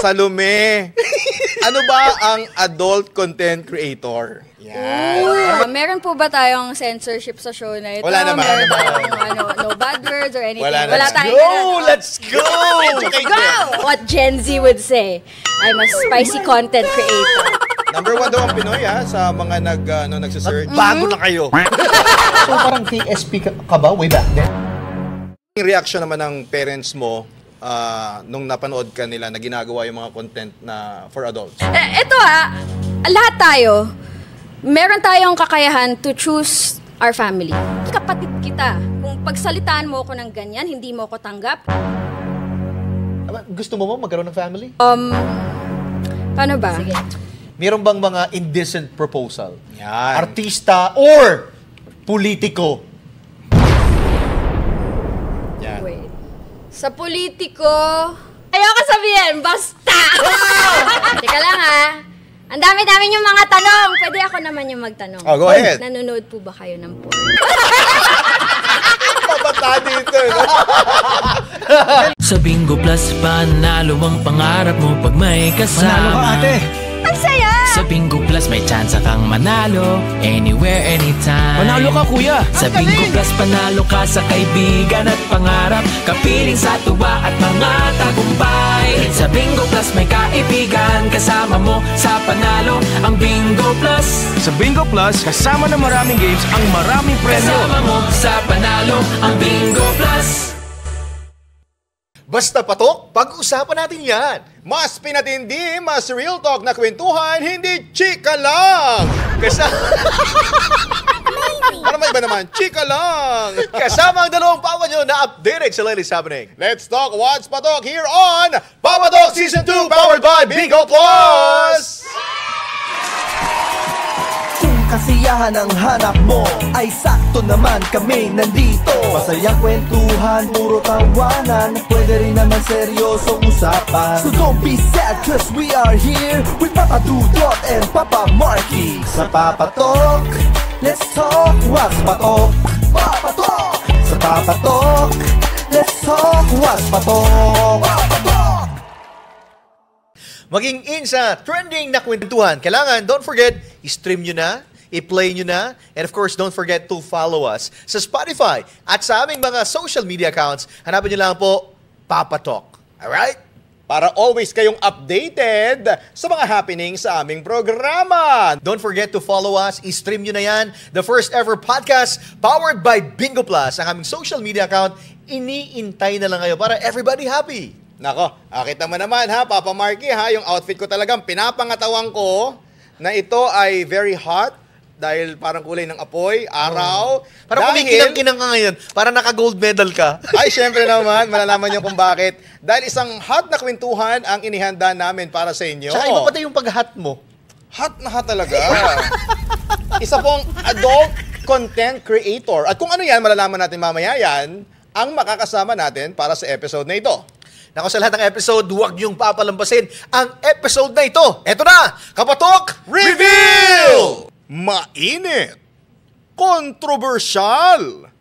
Salome, ano ba ang adult content creator? Yan. Meron po ba tayong censorship sa show na ito? Wala naman. Meron tayong no bad words or anything? Wala tayong ganun. Let's go! Go! What Gen Z would say. I'm a spicy content creator. Number 1 daw ang Pinoy sa mga nagsisearch. Bago na kayo. So parang KSP ka ba way back then? Yung reaction naman ng parents mo nung napanood ka nila na ginagawa yung mga content na for adults? Ito lahat tayo, meron tayong kakayahan to choose our family. Kapatid kita. Kung pagsalitaan mo ako ng ganyan, hindi mo ako tanggap. Gusto mo magkaroon ng family? Paano ba? Sige. Meron bang mga indecent proposal? Yan. Artista or politiko? Yan. Wait. Sa politiko, ayoko sabihin, basta! Teka lang ang dami-dami yung mga tanong. Pwede ako naman yung magtanong. Oh, go ahead. Nanonood po ba kayo ng porn? Pabata dito. Sa Bingo Plus, panalo ang pangarap mo pag may kasama. Manalo ka, ate. Ang saya! Sa Bingo Plus, may chance kang manalo anywhere, anytime. Manalo ka, kuya. Sa Bingo Plus, panalo ka sa kaibigan at pangarap, kapiling sa tuwa at mga tagumpay. Sa Bingo Plus, may kaibigan kasama mo sa panalo, ang Bingo Plus. Sa Bingo Plus, kasama ng maraming games ang maraming premyo. Kasama mo sa panalo, ang Bingo Plus. Basta patok, pag-usapan natin yan. Mas pinatindi, mas real talk na kwentuhan, hindi chika lang. Para may iba naman, chika lang. Kasama ang dalawang papa nyo na updated sa latest happening. Let's talk what's patok here on Papa Talk Season 2 powered by Bingo Plus. Kasiyahan ang hanap mo ay sakto naman kami nandito. Masayang kwentuhan, puro tawanan, pwede rin naman seryosong usapan. So don't be sad cause we are here with Papa Dudot and Papa Marky. Sa Papa Talk, let's talk what's patok. Papa Talk! Sa Papa Talk, let's talk what's patok. Papa Talk! Maging in sa trending na kwentuhan, kailangan, don't forget, i-stream nyo na, i-play nyo na, and of course, don't forget to follow us sa Spotify at sa aming mga social media accounts. Hanapin nyo lang po, Papa Talk. Alright? Para always kayong updated sa mga happenings sa aming programa. Don't forget to follow us, i-stream nyo na yan. The first ever podcast powered by Bingo Plus. Ang aming social media account, iniintay na lang kayo para everybody happy. Nako, kita mo naman Papa Marky yung outfit ko talagang pinapangatawang ko na ito ay very hot. Dahil parang kulay ng apoy, araw. Parang kumikinang-kinang ka ngayon. Parang naka-gold medal ka. Ay, syempre naman. Malalaman niyo kung bakit. Dahil isang hot na kwentuhan ang inihanda namin para sa inyo. Tsaka iba pati yung pag-hot mo. Hot na hot talaga. Isa pong adult content creator. At kung ano yan, malalaman natin mamaya yan, ang makakasama natin para sa episode na ito. Nako, sa lahat ng episode, huwag niyong papalampasin ang episode na ito. Eto na, Kapatok Reveal! Mainit, kontrobersyal,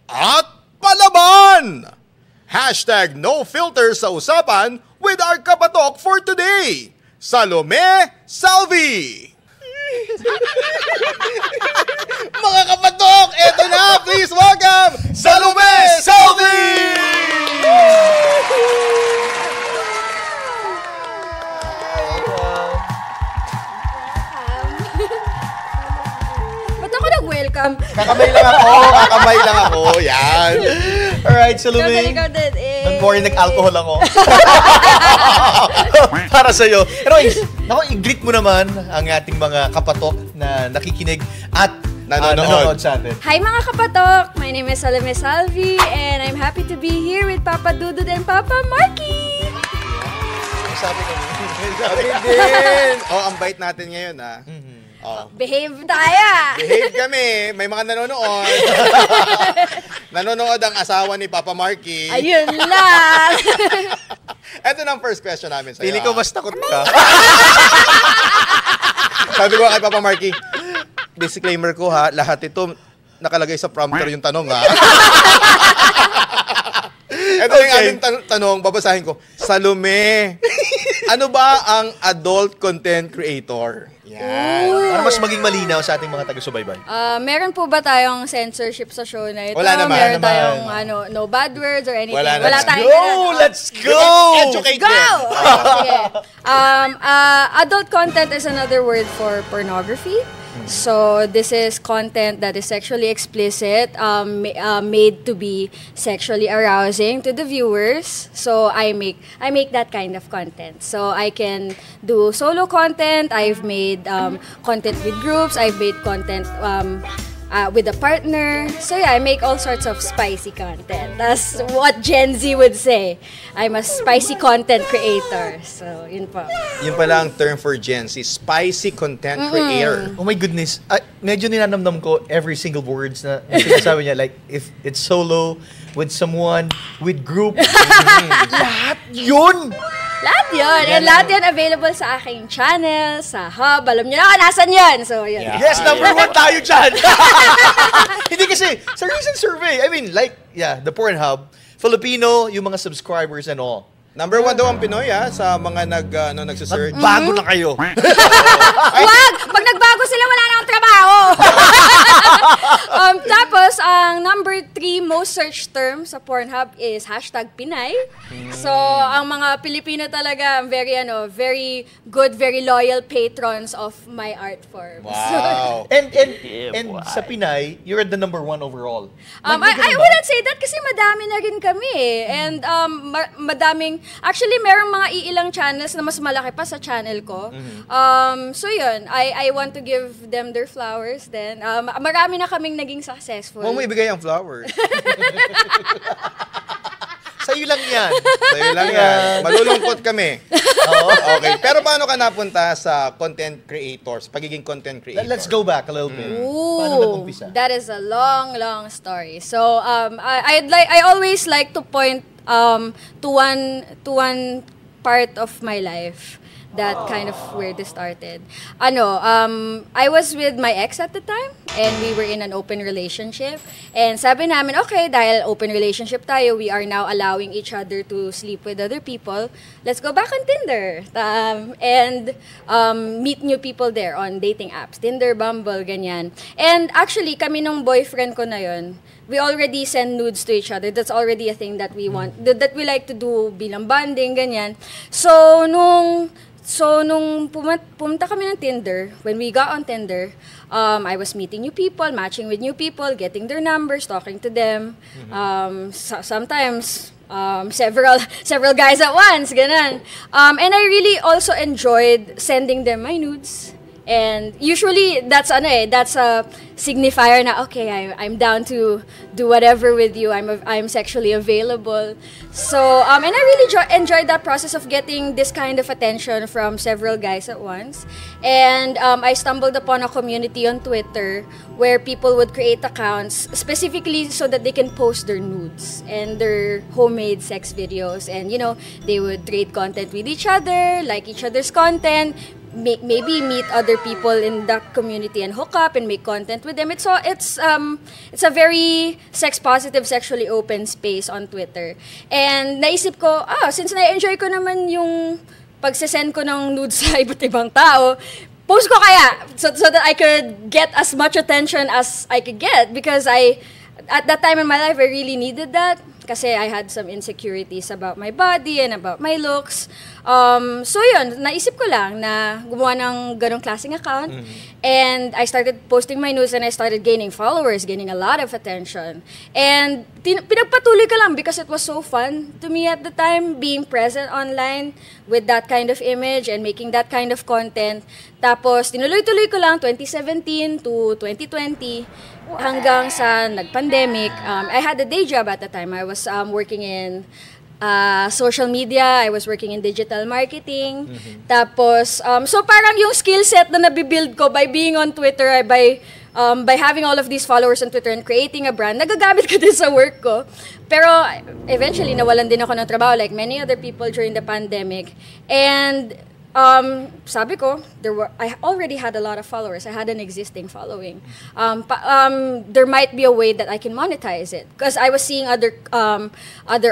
at palaban. Hashtag no filter sa usapan with our kapatok for today, Salome Salvi. Mga kapatok, eto na, please welcome Salome Salvi! Welcome. Kakamay lang ako. Yan. Alright, Salome. Ikaw din. Don't worry, nag-alcohol ako. Para sa'yo. Pero, i-greet mo naman ang ating mga kapatok na nakikinig at nanonood sa atin. Hi mga kapatok! My name is Salome Salvi and I'm happy to be here with Papa Dudut and Papa Marky! Sabi ko. Sabi din. Ang bait natin ngayon Behave tayo! Behave kami. May mga nanonood. Nanonood ang asawa ni Papa Marky. Ayun lang! Ito na ang first question namin sa'yo. Pili ko mas takot ka. Sabi ko kay Papa Marky, disclaimer ko lahat ito nakalagay sa prompter yung tanong Ito yung aming tanong, babasahin ko. Salome, Ano ba ang adult content creator? Yan. Para mas maging malinaw sa ating mga taga-subaybay. Meron po ba tayong censorship sa show na ito? Wala naman. Meron Wala tayong no bad words or anything? Wala Wala naman. tayong Go! ganun. Let's go! Educate Go! them. Sige. Adult content is another word for pornography. So this is content that is sexually explicit, made to be sexually arousing to the viewers. So I make that kind of content. So I can do solo content. I've made content with groups. I've made content with a partner. So yeah, I make all sorts of spicy content. That's what Gen Z would say. I'm a spicy content creator. So yun po. Yun pala ang term for Gen Z, spicy content creator. Oh my goodness. Medyo ninanamnam ko every single words na sinasabi niya. Like, if it's solo, with someone, with group. Lahat yun! Lahat yun. And lahat yun available sa aking channel, sa Hub. Alam niyo na kung nasan yun. So, yun. Yeah. Yes, number 1 tayo dyan! Hindi kasi, sa recent survey, I mean, like, yeah, the Pornhub, Filipino, yung mga subscribers and all. Number 1 daw ang Pinoy sa mga nagsisearch. Bago na kayo. Wag! Pag nagbago sila, wala na akong trabaho. Tapos, ang number 3 most searched term sa Pornhub is #Pinay. So, ang mga Pilipino talaga, very good, very loyal patrons of my art form. Wow. And sa Pinay, you're the number 1 overall. I wouldn't say that kasi madami na rin kami eh. And actually merong mga iilang channels na mas malaki pa sa channel ko. So yun, I want to give them their flowers then. Marami na kaming naging successful. Huwag mo ibigay ang flowers. Sa'yo lang yan. Sa'yo lang yan. Malulungkot kami. Okay. Pero paano ka napunta sa content creators, pagiging content creator? Let's go back a little bit. Paano nag-umpisa? That is a long story. So I always like to point to one part of my life that kind of where this started. I was with my ex at the time and we were in an open relationship. And sabi namin, okay, dahil open relationship tayo, we are now allowing each other to sleep with other people. Let's go back on Tinder and meet new people there on dating apps. Tinder, Bumble, ganyan. And actually, kami nung boyfriend ko na yun, we already send nudes to each other. That's already a thing that we want, that we like to do bilang bonding, ganyan. So, nung pumunta kami ng Tinder, when we got on Tinder, I was meeting new people, matching with new people, getting their numbers, talking to them. Sometimes, several guys at once, ganun. And I really also enjoyed sending them my nudes. And usually, that's a signifier na, okay, I'm down to do whatever with you. I'm sexually available. So, and I really enjoyed that process of getting this kind of attention from several guys at once. And I stumbled upon a community on Twitter where people would create accounts specifically so that they can post their nudes and their homemade sex videos. And, they would trade content with each other, like each other's content, maybe meet other people in that community and hook up and make content with them. It's a very sex positive, sexually open space on Twitter. And naisip ko, since na-enjoy ko naman yung pagsesend ko ng nudes sa iba't ibang tao, post ko kaya so that I could get as much attention as I could get, because at that time in my life I really needed that. Kasi I had some insecurities about my body and about my looks. So yun, naisip ko lang na gumawa ng ganong klaseng account. And I started posting my nudes and I started gaining followers, gaining a lot of attention. And pinagpatuloy ko lang because it was so fun to me at the time, being present online with that kind of image and making that kind of content. Tapos, tinuloy-tuloy ko lang 2017 to 2020 hanggang sa nag-pandemic. I had a day job at the time. I was working in social media. I was working in digital marketing. Tapos, so parang yung skill set na nabibuild ko by being on Twitter, by having all of these followers on Twitter and creating a brand, nagagamit ko din sa work ko. Pero eventually, nawalan din ako ng trabaho like many other people during the pandemic. And sabi ko, I already had a lot of followers. I had an existing following. There might be a way that I can monetize it. Because I was seeing other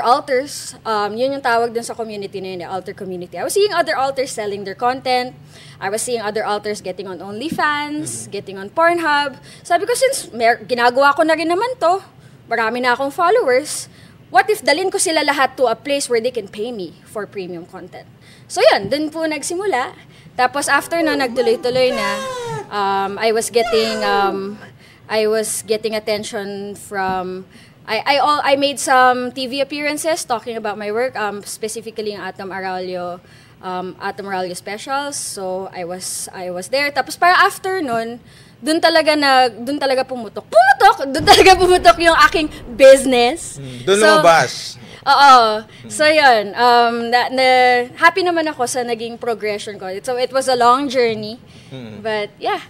alters. Yun yung tawag dun sa community na yun, the alter community. I was seeing other alters selling their content. I was seeing other alters getting on OnlyFans, getting on Pornhub. Sabi ko, since ginagawa ko na rin naman to, marami na akong followers, what if dalhin ko sila lahat to a place where they can pay me for premium content? So yun, dun po nagsimula. Tapos after no, nagtuloy-tuloy na, I was getting attention from, I made some TV appearances talking about my work, specifically yung Atom Aralio specials. So I was there. Tapos para after nun, doon talaga pumutok yung aking business. Doon lumabas. Oo. So yun, happy naman ako sa naging progression ko. So it was a long journey. But yeah,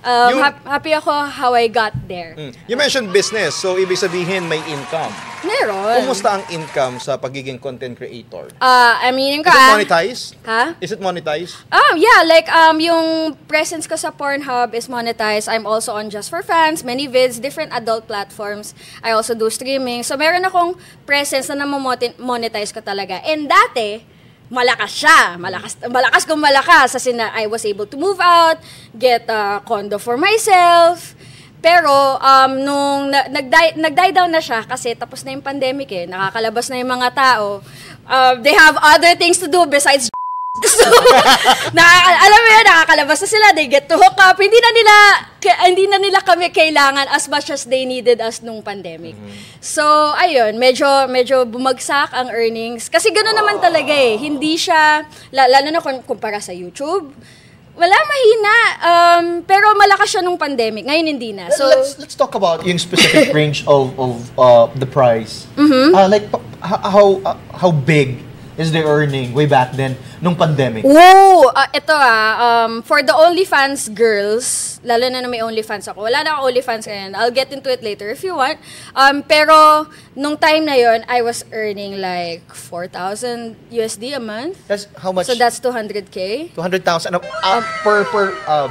happy ako how I got there. You mentioned business, so ibig sabihin may income. Meron. Kumusta ang income sa pagiging content creator? I mean, Is it monetized? Ha? Is it monetized? Yeah, like yung presence ko sa Pornhub is monetized. I'm also on Just for Fans, many vids, different adult platforms. I also do streaming. So meron akong presence na monetize ko talaga. And dati, malakas siya. Malakas kung malakas. Kasi I was able to move out, get a condo for myself. Pero, nung nag-die down na siya, kasi tapos na yung pandemic nakakalabas na yung mga tao, they have other things to do besides so, alam mo yun, nakakalabas na sila, they get to hook up, hindi na nila kami kailangan as much as they needed us nung pandemic. So, ayun, medyo bumagsak ang earnings. Kasi gano'n naman talaga hindi siya, lalo na kumpara sa YouTube, wala, mahina. Pero malakas siya nung pandemic. Ngayon hindi na. So let's talk about yung specific range of the price. Like how big is the earning way back then nung pandemic? Whoa! Ito for the OnlyFans girls, lalo na may OnlyFans ako. Wala na akong OnlyFans ngayon. I'll get into it later if you want. Pero nung time na yon, I was earning like 4,000 USD a month. That's how much? So that's 200K. 200,000 per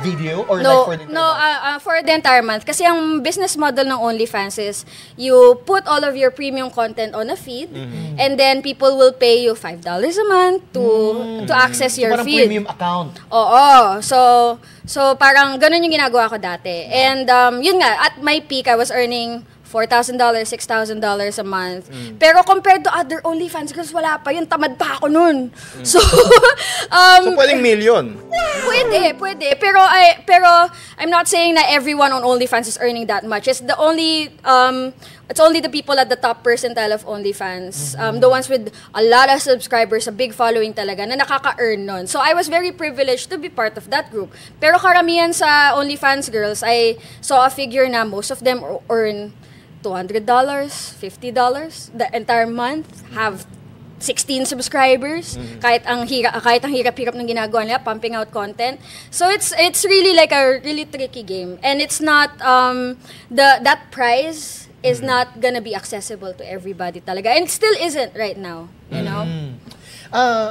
video or No, like for the entire month? for the entire month. Kasi ang business model ng OnlyFans is you put all of your premium content on a feed and then people will pay you $5 a month to access your parang feed. premium account. Oo. So parang ganun yung ginagawa ko dati. And yun nga, at my peak, I was earning $4,000, $6,000 a month. Pero compared to other OnlyFans girls, wala pa yun. Tamad pa ako nun. So, so pwedeng million. Pwede. Pero I'm not saying na everyone on OnlyFans is earning that much. It's only the people at the top percentile of OnlyFans, the ones with a lot of subscribers, a big following talaga, na nakaka-earn nun. So I was very privileged to be part of that group. Pero karamihan sa OnlyFans girls, I saw a figure na most of them earn $200, $50 the entire month, have 16 subscribers, kahit ang hirap-hirap ng ginagawa nila, pumping out content. So it's really like a really tricky game. And it's not, that price is not gonna be accessible to everybody talaga. And it still isn't right now, you know?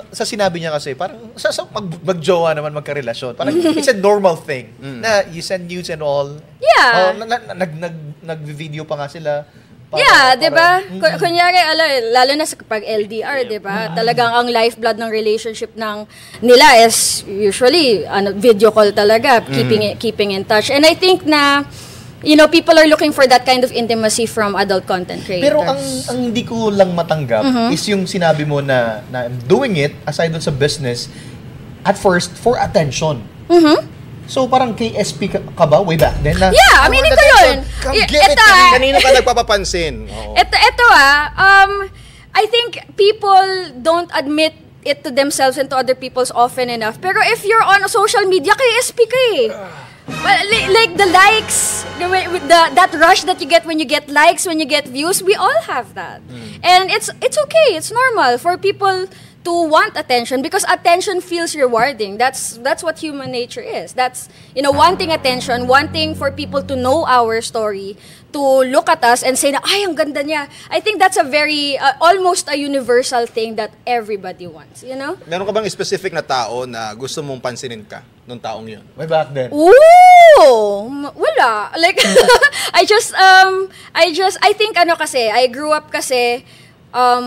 Sa sinabi niya kasi, parang sa mag-jowa naman, magkarelasyon, parang it's a normal thing na you send nudes and all. Yeah. Nag-video pa nga sila. Yeah, 'di ba? Kunyari, lalo na sa kapag LDR, 'di ba? Talagang ang lifeblood ng relationship nila is usually video call talaga, keeping in touch. And I think na people are looking for that kind of intimacy from adult content creators. Pero ang hindi ko lang matanggap is yung sinabi mo na I'm doing it aside dun sa business at first for attention. So parang KSP ka ba way back then? Yeah, I mean ito yun. Kanino ka nagpapapansin? Ito I think people don't admit it to themselves and to other people's often enough. Pero if you're on social media, KSP ka Well, like the likes, that rush that you get when you get likes, when you get views, we all have that. And it's okay, it's normal for people to want attention because attention feels rewarding. That's what human nature is. That's, wanting attention, wanting for people to know our story, to look at us and say na, ay, ang ganda niya. I think that's a very, almost a universal thing that everybody wants, Meron ka bang specific na tao na gusto mong pansinin ka nung taong yun? Way back then. Ooh! Wala. Like, I think I grew up kasi,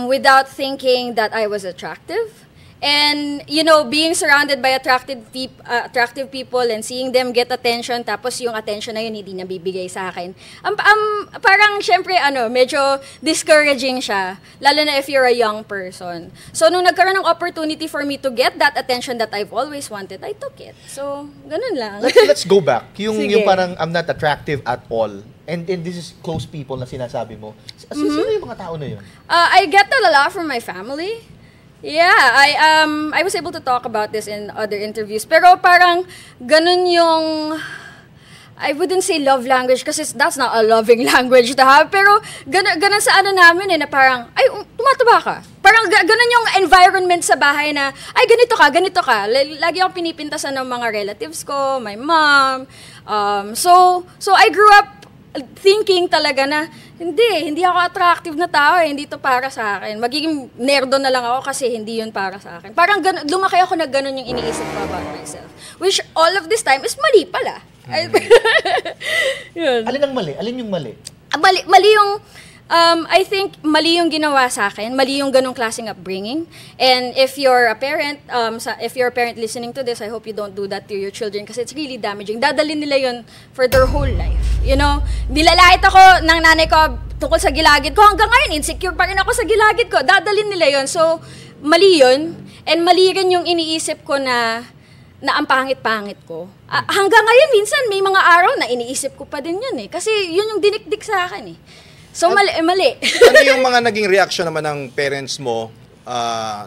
without thinking that I was attractive. And, being surrounded by attractive people and seeing them get attention, tapos yung attention na yun hindi nabibigay sa akin. Parang, syempre, medyo discouraging siya, lalo na if you're a young person. So, nung nagkaroon ng opportunity for me to get that attention that I've always wanted, I took it. So, ganun lang. Let's go back. Yung Sige. parang, I'm not attractive at all. And this is close people na sinasabi mo. Sino yung mga tao na yun? I get that a lot from my family. Yeah, I was able to talk about this in other interviews. Pero parang ganun yung, I wouldn't say love language kasi that's not a loving language to have. Pero ganun sa namin na parang, ay, tumataba ka. Parang ganun yung environment sa bahay na, ay, ganito ka. Lagi akong pinipintasan ng mga relatives ko, my mom. So I grew up thinking talaga na, hindi ako attractive na tao hindi to para sa akin. Magiging nerdo na lang ako kasi hindi yun para sa akin. Parang lumaki ako na ganun yung iniisip ko about myself. Which all of this time is mali pala. Yun. Alin ang mali? Alin yung mali? Mali yung, I think, mali yung ginawa sa akin. Mali yung ganung klaseng upbringing. And if you're a parent, listening to this, I hope you don't do that to your children kasi it's really damaging. Dadalhin nila yun for their whole life. Nilalait ako ng nanay ko tungkol sa gilagid ko. Hanggang ngayon, insecure pa rin ako sa gilagid ko. Dadalhin nila yun. So, mali yun. And mali rin yung iniisip ko na ang pangit-pangit ko. Hanggang ngayon, minsan, may mga araw na iniisip ko pa din yun Kasi yun yung dinikdik sa akin So, mali. Ano yung mga naging reaction naman ng parents mo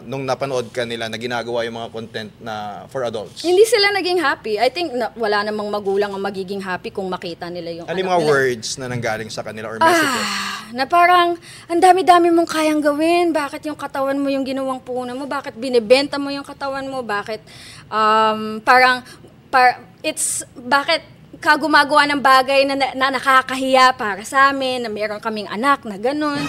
nung napanood ka nila na ginagawa yung mga content na for adults? Hindi sila naging happy. I think wala namang magulang ang magiging happy kung makita nila yung Ano yung mga words na nanggaling sa kanila or messages? Na parang, ang dami-dami mong kayang gawin. Bakit yung katawan mo yung ginawang puno mo? Bakit binibenta mo yung katawan mo? Bakit, bakit ka gumagawa ng bagay na nakakahiya para sa amin, na meron kaming anak na ganun.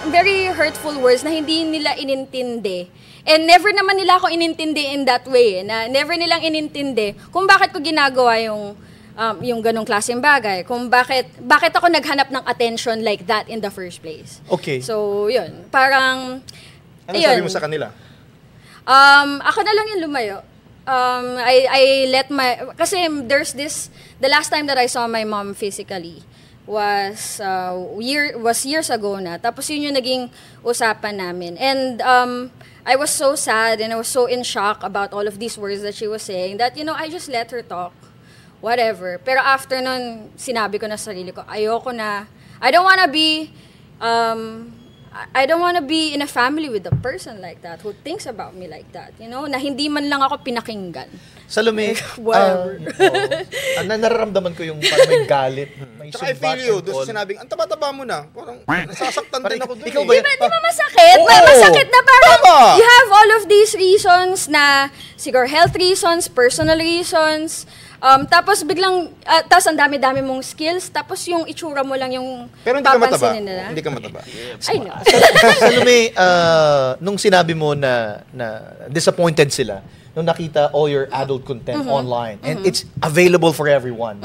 Very hurtful words na hindi nila inintindi. And never naman nila ako inintindi in that way. Na never nilang inintindi kung bakit ko ginagawa yung ganung klaseng bagay. Kung bakit ako naghanap ng attention like that in the first place. Okay. So, yun. Parang, Ano sabi mo sa kanila? Ako na lang yung lumayo. I let kasi there's this, the last time that I saw my mom physically was years ago na. Tapos yun yung naging usapan namin. And I was so sad and I was so in shock about all of these words that she was saying that, I just let her talk. Whatever. Pero after nun, sinabi ko na sa sarili ko, ayoko na. I don't wanna be in a family with a person like that who thinks about me like that, na hindi man lang ako pinakinggan. Salome, Whatever. nararamdaman ko yung parang may galit. May Tsaka I feel you, doon sa sinabing, ang taba-taba mo na. Parang nasasaktan din ako doon. Ikaw ba yan? Di ba masakit? Oo. Masakit na parang Tama. you have all of these reasons na siguro health reasons, personal reasons, tapos biglang, tapos ang dami-dami mong skills, tapos yung itsura mo lang yung Pero hindi ka mataba. papansinin nila. Hindi ka mataba. I know. Salome, nung sinabi mo na disappointed sila, nung nakita all your adult content online, and it's available for everyone,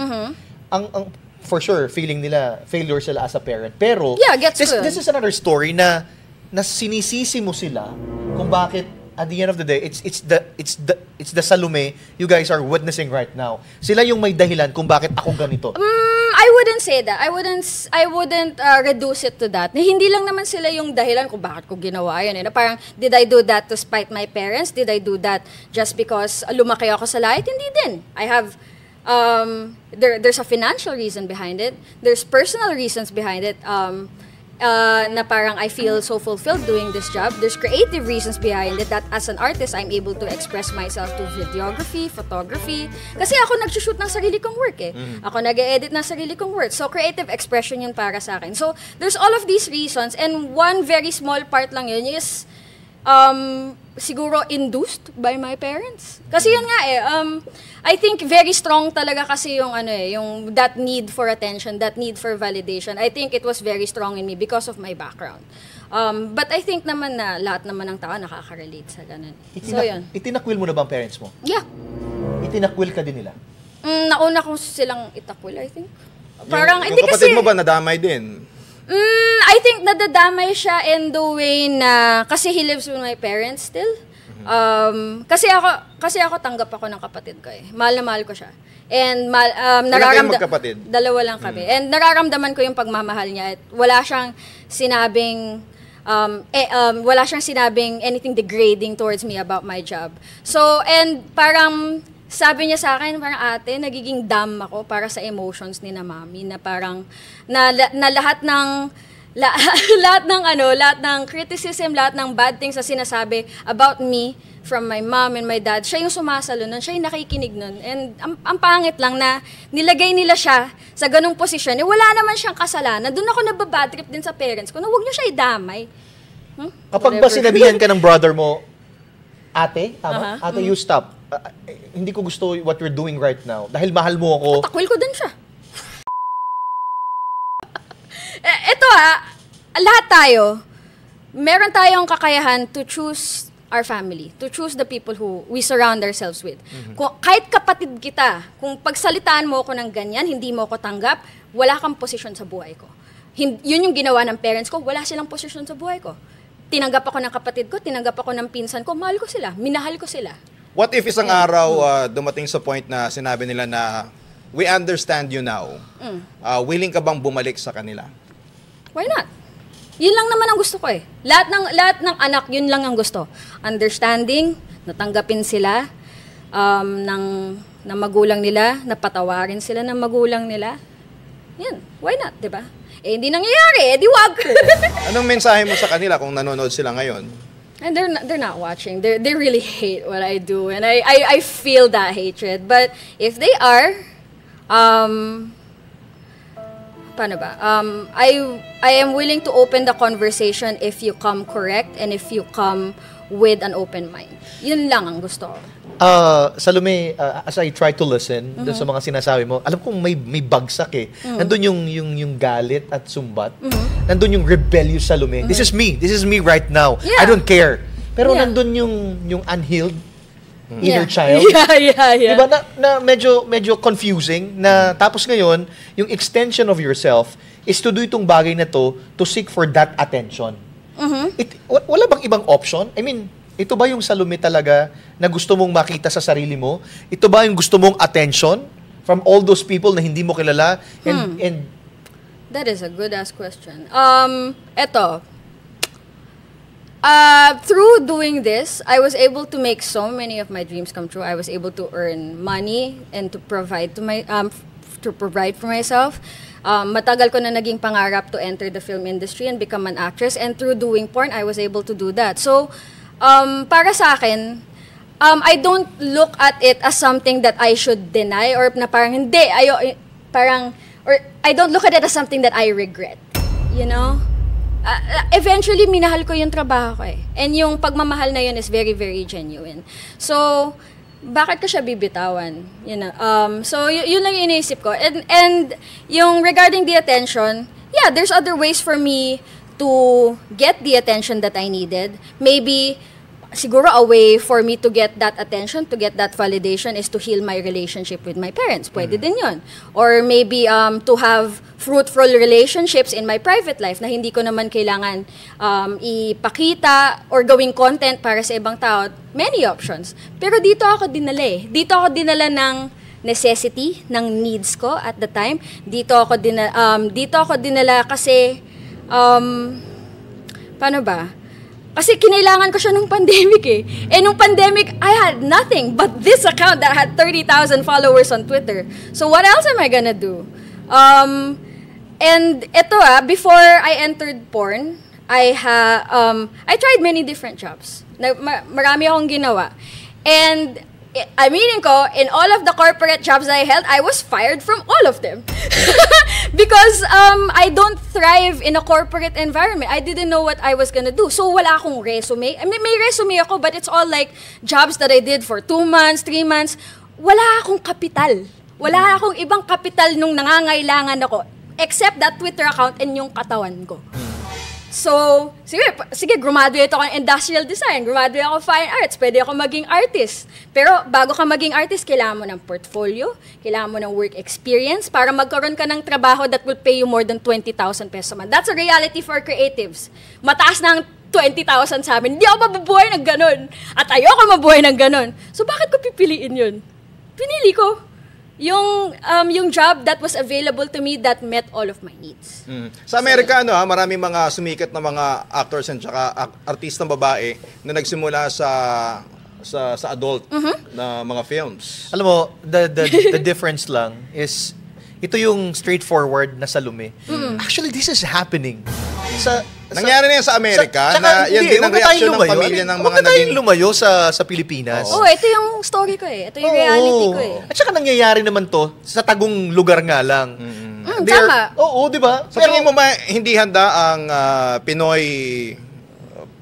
ang for sure, feeling nila, failure sila as a parent. Pero, Yeah, gets this good. is another story na sinisisi mo sila kung bakit at the end of the day, it's the Salome you guys are witnessing right now. Sila yung may dahilan kung bakit ako ganito. I wouldn't say that. I wouldn't reduce it to that. Na hindi lang naman sila yung dahilan kung bakit ko ginawa yun. Na parang, did I do that to spite my parents? Did I do that just because lumaki ako sa lahit? Hindi din. I have, there's a financial reason behind it. There's personal reasons behind it. Na parang I feel so fulfilled doing this job. There's creative reasons behind it that as an artist, I'm able to express myself to videography, photography. Kasi ako nag-shoot ng sarili kong work Ako nag-edit ng sarili kong work. So, creative expression yun para sa akin. So, there's all of these reasons and one very small part lang yun is siguro induced by my parents. Kasi yun nga I think very strong talaga kasi yung yung that need for attention, that need for validation. I think it was very strong in me because of my background. But I think naman na lahat naman ng tao nakaka-relate sa ganun. So yun. Itinakwil mo na ba ang parents mo? Yeah. Itinakwil ka din nila? Nauna ko silang itakwil, I think. Parang yung hindi kapatid kasi mo ba nadamay din? I think nadadamay siya in the way na kasi he lives with my parents still. Kasi ako tanggap ako ng kapatid ko eh. Mahal na mahal ko siya. And magkapatid? Dalawa lang kami. And nararamdaman ko yung pagmamahal niya. At wala siyang sinabing anything degrading towards me about my job. So, and parang sabi niya sa akin, parang ate, nagiging dumb ako para sa emotions ni na mami na parang na lahat ng lahat ng criticism, lahat ng bad things na sinasabi about me from my mom and my dad, siya yung sumasalo nun, siya yung nakikinig nun. And ang pangit lang na nilagay nila siya sa ganung posisyon, wala naman siyang kasalanan. Doon ako nababad trip din sa parents ko na huwag niyo siya idamay. Kapag ba sinabihan ka ng brother mo, ate, tama? Ate, you stop. Hindi ko gusto what you're doing right now. Dahil mahal mo ako. Takwil ko din siya. Ito lahat tayo, meron tayong kakayahan to choose our family, to choose the people who we surround ourselves with. Kahit kapatid kita, kung pagsalitaan mo ako ng ganyan, hindi mo ako tanggap, wala kang posisyon sa buhay ko. Yun yung ginawa ng parents ko, wala silang posisyon sa buhay ko. Tinanggap ako ng kapatid ko, tinanggap ako ng pinsan ko, mahal ko sila, minahal ko sila. What if isang araw dumating sa point na sinabi nila na we understand you now? Willing ka bang bumalik sa kanila? Why not? Yun lang naman ang gusto ko eh. Lahat ng anak, yun lang ang gusto. Understanding, natanggapin sila ng magulang nila, napatawarin sila ng magulang nila. Yan, why not, 'di ba? Hindi nangyayari, di wag. Anong mensahe mo sa kanila kung nanonood sila ngayon? And they're not watching. They really hate what I do, and I feel that hatred. But if they are, paano ba? I am willing to open the conversation if you come correct and if you come with an open mind. Yun lang ang gusto ko. Salome, as I try to listen dun sa mga sinasabi mo, alam kong may bagsak eh. Nandun yung galit at sumbat. Nandun yung rebellious Salome. This is me right now. Yeah. I don't care. Pero nandun yung unhealed inner child. Yeah. Diba na medyo confusing na tapos ngayon, yung extension of yourself is to do itong bagay na to seek for that attention. Wala bang ibang option? I mean, ito ba yung Salome talaga na gusto mong makita sa sarili mo? Ito ba yung gusto mong attention from all those people na hindi mo kilala? And that is a good-ass question. Through doing this, I was able to make so many of my dreams come true. I was able to earn money and to provide for myself. Matagal ko na naging pangarap to enter the film industry and become an actress. And through doing porn, I was able to do that. So, para sa akin, I don't look at it as something that I should deny or na parang hindi, or I don't look at it as something that I regret. You know? Eventually, minahal ko yung trabaho ko eh. And yung pagmamahal na yun is very, very genuine. So, bakit ko siya bibitawan? You know? So, yun lang yung iniisip ko. And yung regarding the attention, yeah, there's other ways for me to get the attention that I needed. Maybe, siguro a way for me to get that attention, to get that validation is to heal my relationship with my parents. Pwede din yun. Or maybe to have fruitful relationships in my private life na hindi ko naman kailangan ipakita or gawing content para sa ibang tao. Many options. Pero dito ako dinala eh. Dito ako dinala ng necessity, ng needs ko at the time. Dito ako dinala kasi paano ba? Kasi kinailangan ko siya nung pandemic eh. Eh nung pandemic, I had nothing but this account that had 30,000 followers on Twitter. So what else am I gonna do? And ito before I entered porn, I tried many different jobs. Marami akong ginawa. And aminin ko, in all of the corporate jobs I held, I was fired from all of them. Because I don't thrive in a corporate environment. I didn't know what I was gonna do. So wala akong resume. I mean, may resume ako, but it's all like jobs that I did for 2 months, 3 months. Wala akong kapital. Wala akong ibang kapital nung nangangailangan ako. Except that Twitter account and yung katawan ko. So, sige, graduate ako ng industrial design, graduate ako fine arts, pwede ako maging artist. Pero bago ka maging artist, kailangan mo ng portfolio, kailangan mo ng work experience para magkaroon ka ng trabaho that will pay you more than 20,000 pesos a month. That's a reality for creatives. Mataas ng 20,000 sa amin. Hindi ako mabubuhay ng ganun. At ayoko mabuhay ng ganun. So, bakit ko pipiliin yun? Pinili ko yung job that was available to me that met all of my needs. Sa Amerika, maraming mga sumikat na mga actors and saka artistang babae na nagsimula sa adult na mga films. Alam mo, the difference lang is ito yung straightforward na Salome. Actually, this is happening. Nangyari na yan sa Amerika na yan din ang reaksyon ng pamilya ng mga Huwag na tayong lumayo sa Pilipinas. Ito yung story ko eh. Ito yung reality ko eh. At saka nangyayari naman to sa tagong lugar nga lang. Tama. Oo, di ba? Sa tingin mo ba hindi handa ang Pinoy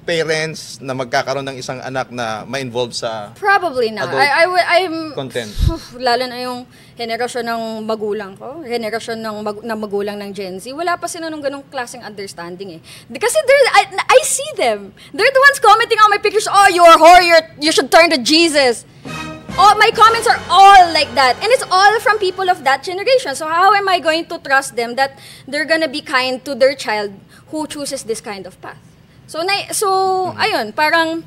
parents na magkakaroon ng isang anak na ma-involve sa Probably not. adult I'm content? Lalo na yung henerasyon ng magulang ko, henerasyon ng magulang ng Gen Z, wala pa sila nung ganong klaseng understanding eh. Kasi I see them. They're the ones commenting on my pictures, oh, you're a whore, you should turn to Jesus. Oh, my comments are all like that. And it's all from people of that generation. So how am I going to trust them that they're gonna be kind to their child who chooses this kind of path? So ayun, parang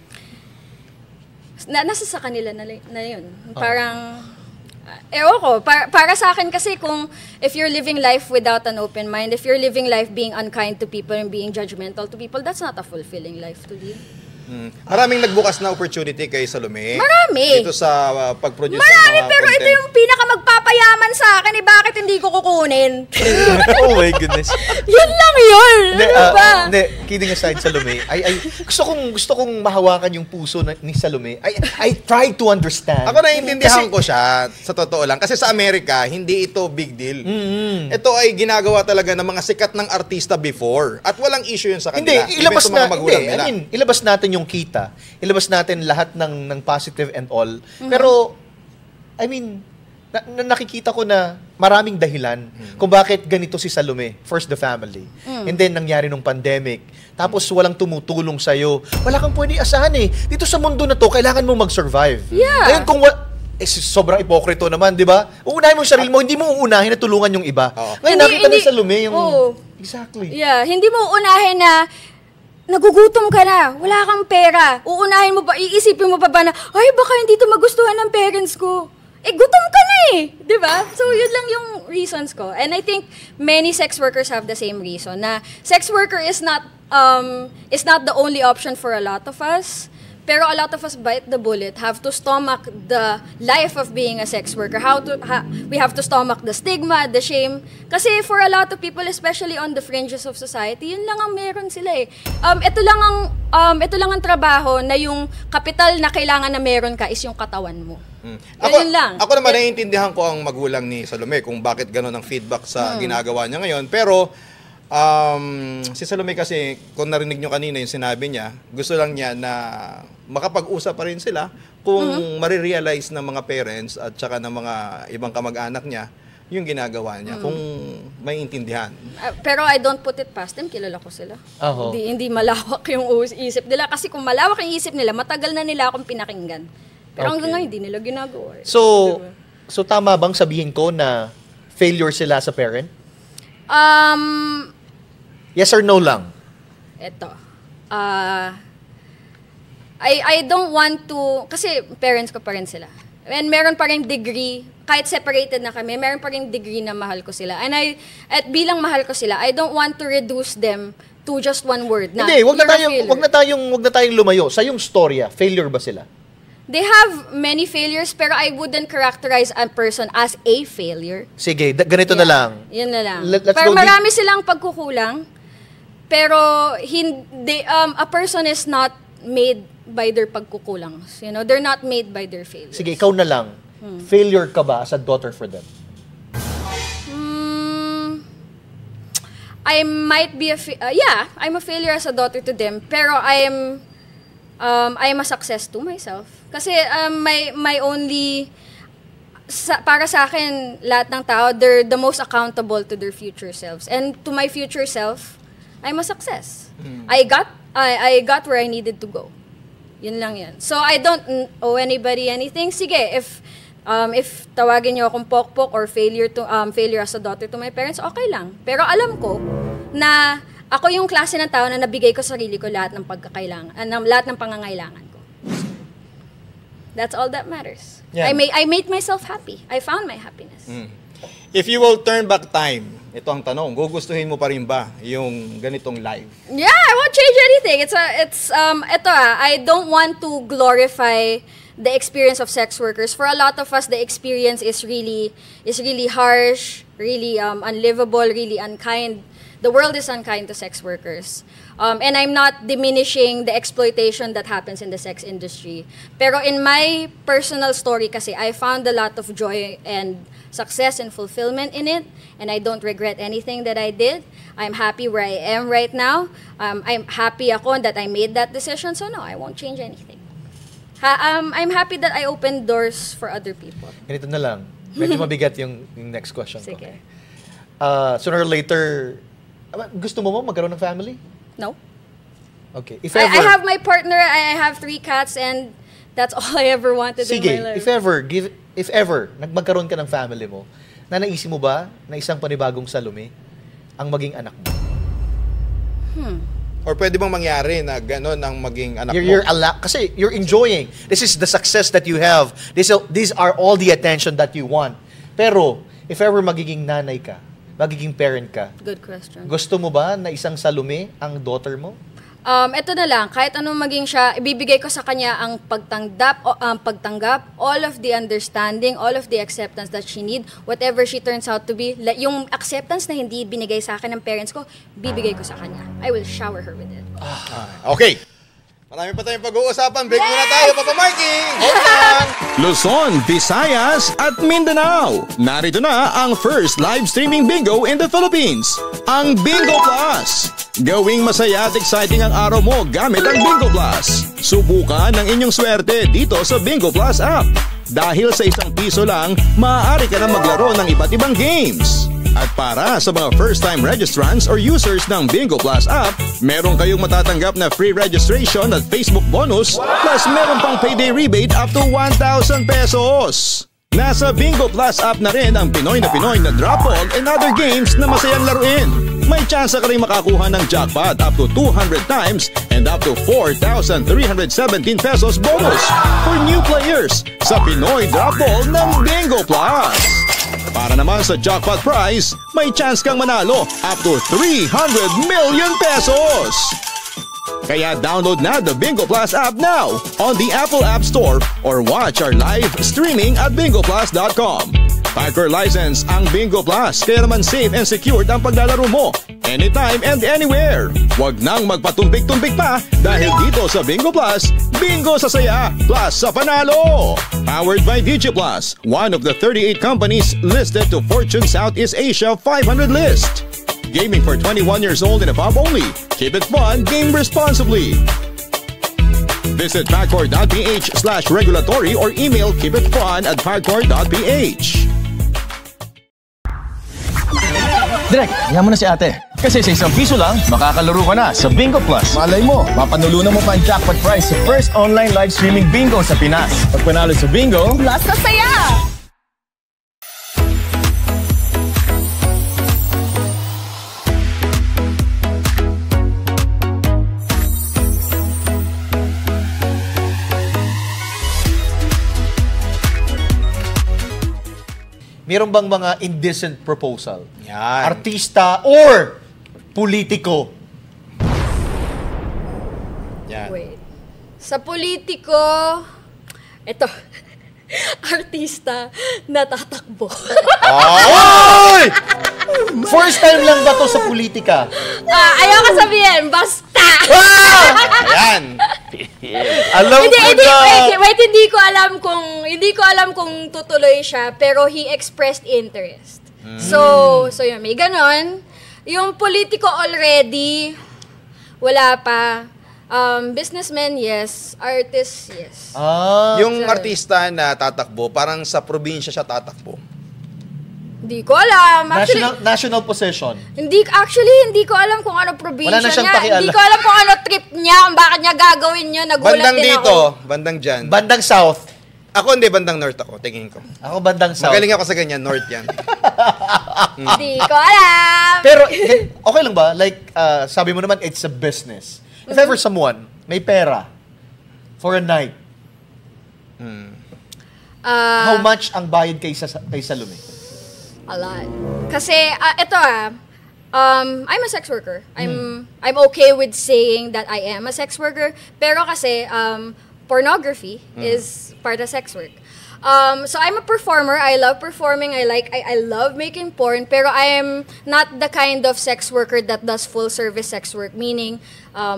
nasa sa kanila na yun. Parang para sa akin kasi kung if you're living life without an open mind, if you're living life being unkind to people and being judgmental to people, that's not a fulfilling life to live. Maraming nagbukas na opportunity kay Salome. Marami. Dito sa pag-produce ng Marami, mga pero content. ito yung pinaka magpapayaman sa akin eh, bakit hindi ko kukunin? Oh my goodness. Yun lang yun. Ano ba? Hindi, kidding aside, Salome, gusto kong mahawakan yung puso ni Salome. I try to understand. Ako naiintindihan ko siya, sa totoo lang. Kasi sa Amerika, hindi ito big deal. Ito ay ginagawa talaga ng mga sikat ng artista before. At walang issue yun sa kanila. Hindi, ilabas Even sa mga magulang nila. ilabas natin yung kita. Ilabas natin lahat ng positive and all. Pero, I mean, nakikita ko na maraming dahilan kung bakit ganito si Salome. First, the family. And then, nangyari nung pandemic. Tapos, walang tumutulong sa'yo. Wala kang pwede asahan eh. Dito sa mundo na to, kailangan mo mag-survive. Yeah. Ngayon, kung sobrang ipokrito naman, di ba? Uunahin mo yung sarili mo, hindi mo uunahin na tulungan yung iba. Ngayon, nakita ni Salome yung... Exactly. Yeah, hindi mo uunahin na nagugutom ka na, wala kang pera. Uunahin mo ba, iisipin mo pa ba na, ay, baka hindi ito magustuhan ng parents ko. Gutom ka na eh. Di ba? So, yun lang yung reasons ko. And I think many sex workers have the same reason na sex worker is not the only option for a lot of us. Pero a lot of us bite the bullet, have to stomach the life of being a sex worker. We have to stomach the stigma, the shame. Kasi for a lot of people, especially on the fringes of society, yun lang ang meron sila eh. Ito lang ang trabaho na yung kapital na kailangan na meron ka is yung katawan mo. Yun lang. Ako naman naiintindihan ko ang magulang ni Salome kung bakit gano'n ang feedback sa ginagawa niya ngayon. Pero si Salome kasi, kung narinig nyo kanina yung sinabi niya, gusto lang niya na makapag-usap pa rin sila kung marirealize ng mga parents at saka ng mga ibang kamag-anak niya yung ginagawa niya, kung may intindihan. Pero I don't put it past them, kilala ko sila. Hindi malawak yung isip nila. Kasi kung malawak yung isip nila, matagal na nila akong pinakinggan. Pero hanggang ngayon, hindi nila ginagawa. So tama bang sabihin ko na failure sila sa parent? Yes or no lang? Ito. I don't want to, kasi parents ko pa rin sila. And meron pa rin degree, kahit separated na kami, meron pa rin degree na mahal ko sila. At bilang mahal ko sila, I don't want to reduce them to just one word. Hindi, wag na tayong lumayo. Sa yung storya, failure ba sila? They have many failures, pero I wouldn't characterize a person as a failure. Sige, ganito na lang. Yun na lang. Pero marami silang pagkukulang, pero a person is not made by their pagkukulang. You know, they're not made by their failures. Sige, ikaw na lang. Failure ka ba as a daughter for them? I might be I'm a failure as a daughter to them, pero I am a success to myself. Kasi my only para sa akin, lahat ng tao, they're the most accountable to their future selves. And to my future self, I'm a success. I got where I needed to go. Yun lang yan. So I don't owe anybody anything. Sige, if tawagin niyo akong pokpok or failure as a daughter to my parents, okay lang. Pero alam ko na ako yung klase ng tao na nabigay ko sa sarili ko lahat ng lahat ng pangangailangan ko. That's all that matters. Yeah. I made myself happy. I found my happiness. If you will turn back time, ito ang tanong, gugustuhin mo pa rin ba yung ganitong live? Yeah, I won't change anything. I don't want to glorify the experience of sex workers. For a lot of us, the experience is really harsh, really unlivable, really unkind. The world is unkind to sex workers. And I'm not diminishing the exploitation that happens in the sex industry. Pero in my personal story kasi, I found a lot of joy and success and fulfillment in it. And I don't regret anything that I did. I'm happy where I am right now. I'm happy ako that I made that decision. So no, I won't change anything. I'm happy that I opened doors for other people. Ganito na lang. Medyo mabigat yung next question ko. Sige. Sooner or later, gusto mo magkaroon ng family? No. Okay. If I ever, have my partner, I have 3 cats, and that's all I ever wanted in my life. if ever, magkaroon ka ng family mo, na naisip mo ba na isang panibagong Salome ang maging anak mo? Or pwede bang mangyari na gano'n ang maging anak mo? Kasi you're enjoying. This is the success that you have. These are all the attention that you want. Pero, if ever magiging nanay ka, magiging parent ka, Good question. gusto mo ba na isang Salome ang daughter mo? Ito na lang, kahit anong maging siya, ibibigay ko sa kanya ang pagtanggap, all of the understanding, all of the acceptance that she need, whatever she turns out to be. Yung acceptance na hindi binigay sa akin ng parents ko, bibigay ko sa kanya. I will shower her with it. Okay. Marami pa tayong pag-uusapan. Break muna tayo, Papa Marky! Hold lang! Luzon, Visayas at Mindanao. Narito na ang first live streaming bingo in the Philippines, ang Bingo Plus. Gawing masaya at exciting ang araw mo gamit ang Bingo Plus. Subukan ang inyong swerte dito sa Bingo Plus app. Dahil sa ₱1 lang, maaari ka na maglaro ng iba't ibang games. At para sa mga first-time registrants or users ng Bingo Plus app, meron kayong matatanggap na free registration at Facebook bonus, plus meron pang payday rebate up to ₱1,000. Nasa Bingo Plus app na rin ang Pinoy na drop ball and other games na masayang laruin. May chance ka rin makakuha ng jackpot up to 200 times and up to ₱4,317 bonus for new players sa Pinoy drop ball ng Bingo Plus. Para naman sa jackpot prize, may chance kang manalo up to ₱300 million. Kaya download na the Bingo Plus app now on the Apple App Store or watch our live streaming at bingoplus.com. Packer license ang Bingo Plus, kaya naman safe and secured ang paglalaro mo anytime and anywhere. Huwag nang magpatumpik-tumpik pa dahil dito sa Bingo Plus, bingo sa saya plus sa panalo. Powered by DigiPlus, one of the 38 companies listed to Fortune Southeast Asia 500 list. Gaming for 21 years old and above only. Keep it fun, game responsibly. Visit pagcor.ph/regulatory or email keepitfun@pagcor.ph. Direk, yan mo na si ate. Kasi sa ₱1 lang, makakalaro ka na sa Bingo Plus. Malay mo, mapanulunan mo pa ang jackpot prize sa first online live streaming bingo sa Pinas. Pag panalo sa bingo, Plus na saya! Meron bang mga indecent proposal? Yan. Artista or politiko? Yan. Wait. Sa politiko, ito, artista na tatakbo. Ay! First time lang ba to sa politika? Ayoko sabihin, basta. Ayan. Alam ko na! Wait, hindi ko alam kung tutuloy siya, pero he expressed interest. So yun, may ganon. Yung politiko already, wala pa. Businessman, yes. Artist, yes. Yung artista na tatakbo, parang sa probinsya siya tatakbo. Hindi ko alam. Actually, National possession. hindi ko alam kung ano probinsya Wala na siyang niya. pakialam. Hindi ko alam kung ano trip niya, kung bakit niya gagawin yun. Nagulat Bandang din dito, ako. bandang dyan. Bandang south. Ako hindi, bandang north ako, tingin ko. Ako bandang south. Magaling ako sa ganyan, north yan. Hindi ko alam. Pero, okay lang ba? Like, sabi mo naman, it's a business. If ever someone may pera for a night, how much ang bayad kay Salome? A lot. Kasi, I'm a sex worker. I'm okay with saying that I am a sex worker. Pero kasi, pornography is part of sex work. So I'm a performer. I love performing. I love making porn. Pero I am not the kind of sex worker that does full service sex work, meaning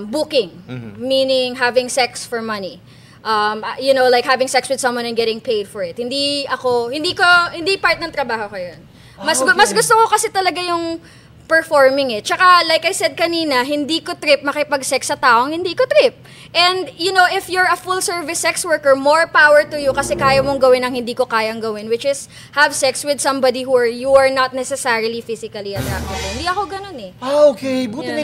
booking, meaning having sex for money. Like having sex with someone and getting paid for it. Hindi part ng trabaho ko 'yun. Mas gusto ko kasi talaga yung performing eh. Tsaka, like I said kanina, hindi ko trip makipag-sex sa taong hindi ko trip. And, if you're a full-service sex worker, more power to you kasi kaya mong gawin ang hindi ko kayang gawin, which is have sex with somebody who you are not necessarily physically attracted to. Hindi ako ganun eh. Okay. Buti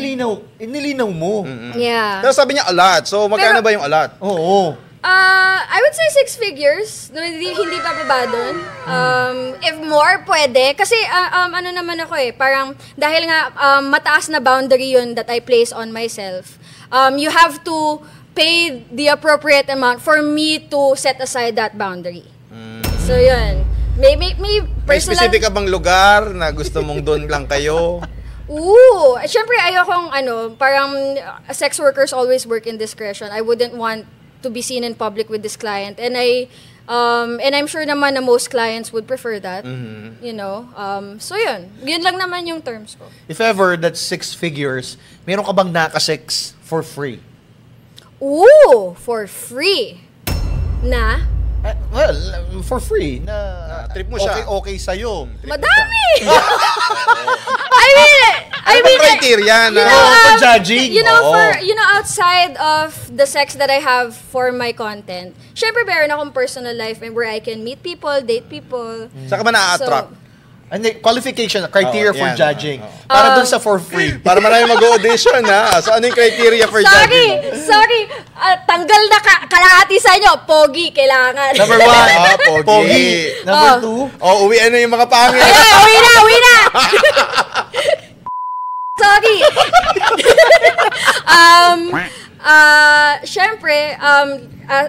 nilinaw mo. Yeah. Pero sabi niya a lot. So, magkano ba yung a lot? Oo. I would say 6 figures. Hindi pa baba dun. If more, pwede. Kasi, ano naman ako eh, parang, dahil nga, mataas na boundary yun that I place on myself. You have to pay the appropriate amount for me to set aside that boundary. So, yun. May May specific ka bang lugar na gusto mong doon lang kayo? Syempre, ayokong, parang, sex workers always work in discretion. I wouldn't want to be seen in public with this client, and I'm sure naman na most clients would prefer that. So yun lang naman yung terms ko. If ever that's 6 figures, meron ka bang nakasex for free? For free na? For free na trip mo siya. Okay sa'yo. Madami. Ano bang criteria na? For judging. Outside of the sex that I have for my content, syempre meron akong personal life where I can meet people, date people. Saka ba na-attract? Qualification, criteria for yan. judging. Para dun sa for free. Para marami mag-audition ha. So, ano yung criteria for judging? Sorry. Tanggal na kalahati sa inyo. Pogi, kailangan. Number 1, pogi. Number 2, uwi ano yung mga pangit. Uwi na. Sorry. Syempre,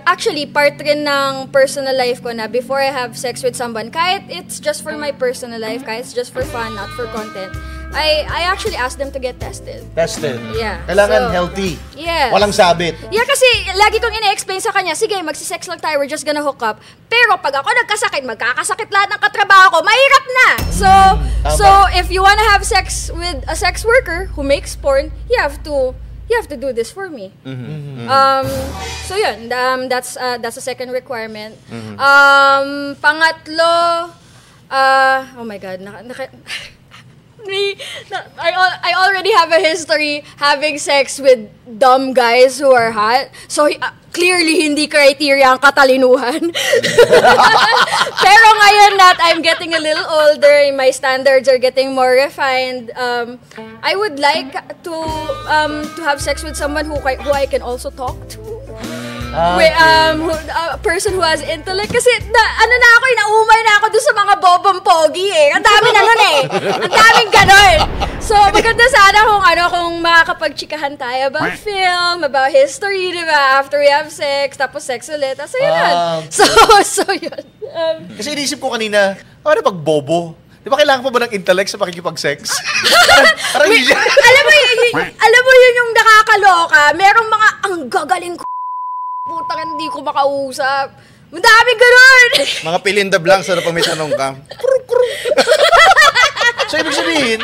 actually, part rin ng personal life ko na before I have sex with someone, kahit it's just for my personal life, kahit it's just for fun, not for content, I actually ask them to get tested. Yeah. Kailangan healthy. Yes. Walang sabit. Yeah, kasi lagi kong ina-explain sa kanya, sige, magsisex lang tayo, we're just gonna hook up. Pero pag ako nagkasakit, magkakasakit lahat ng katrabaho ko, mahirap na! So if you wanna have sex with a sex worker who makes porn, you have to do this for me. So yun, that's a second requirement. Pangatlo, oh my God, I already have a history having sex with dumb guys who are hot. So clearly hindi criteria ang katalinuhan. Pero ngayon that I'm getting a little older, my standards are getting more refined. I would like to have sex with someone who I can also talk to. A person who has intellect. Kasi, inaumay na ako dun sa mga bobong pogi eh. Ang dami na nun eh. Ang daming ganon. So, maganda sana kung makakapag-chikahan tayo about film, about history, di ba? After we have sex, tapos sex ulit. So, yun. So, yun. Kasi inisip ko kanina, ano pag bobo? Di ba kailangan pa ba ng intellect sa pakikipag-sex? Alam mo yun yung nakakaloka. Merong mga ang gagaling ko. Putang, hindi ko makausap. Madami ganun! Mga pilindab lang sa pag may tanong ka. So, ibig sabihin,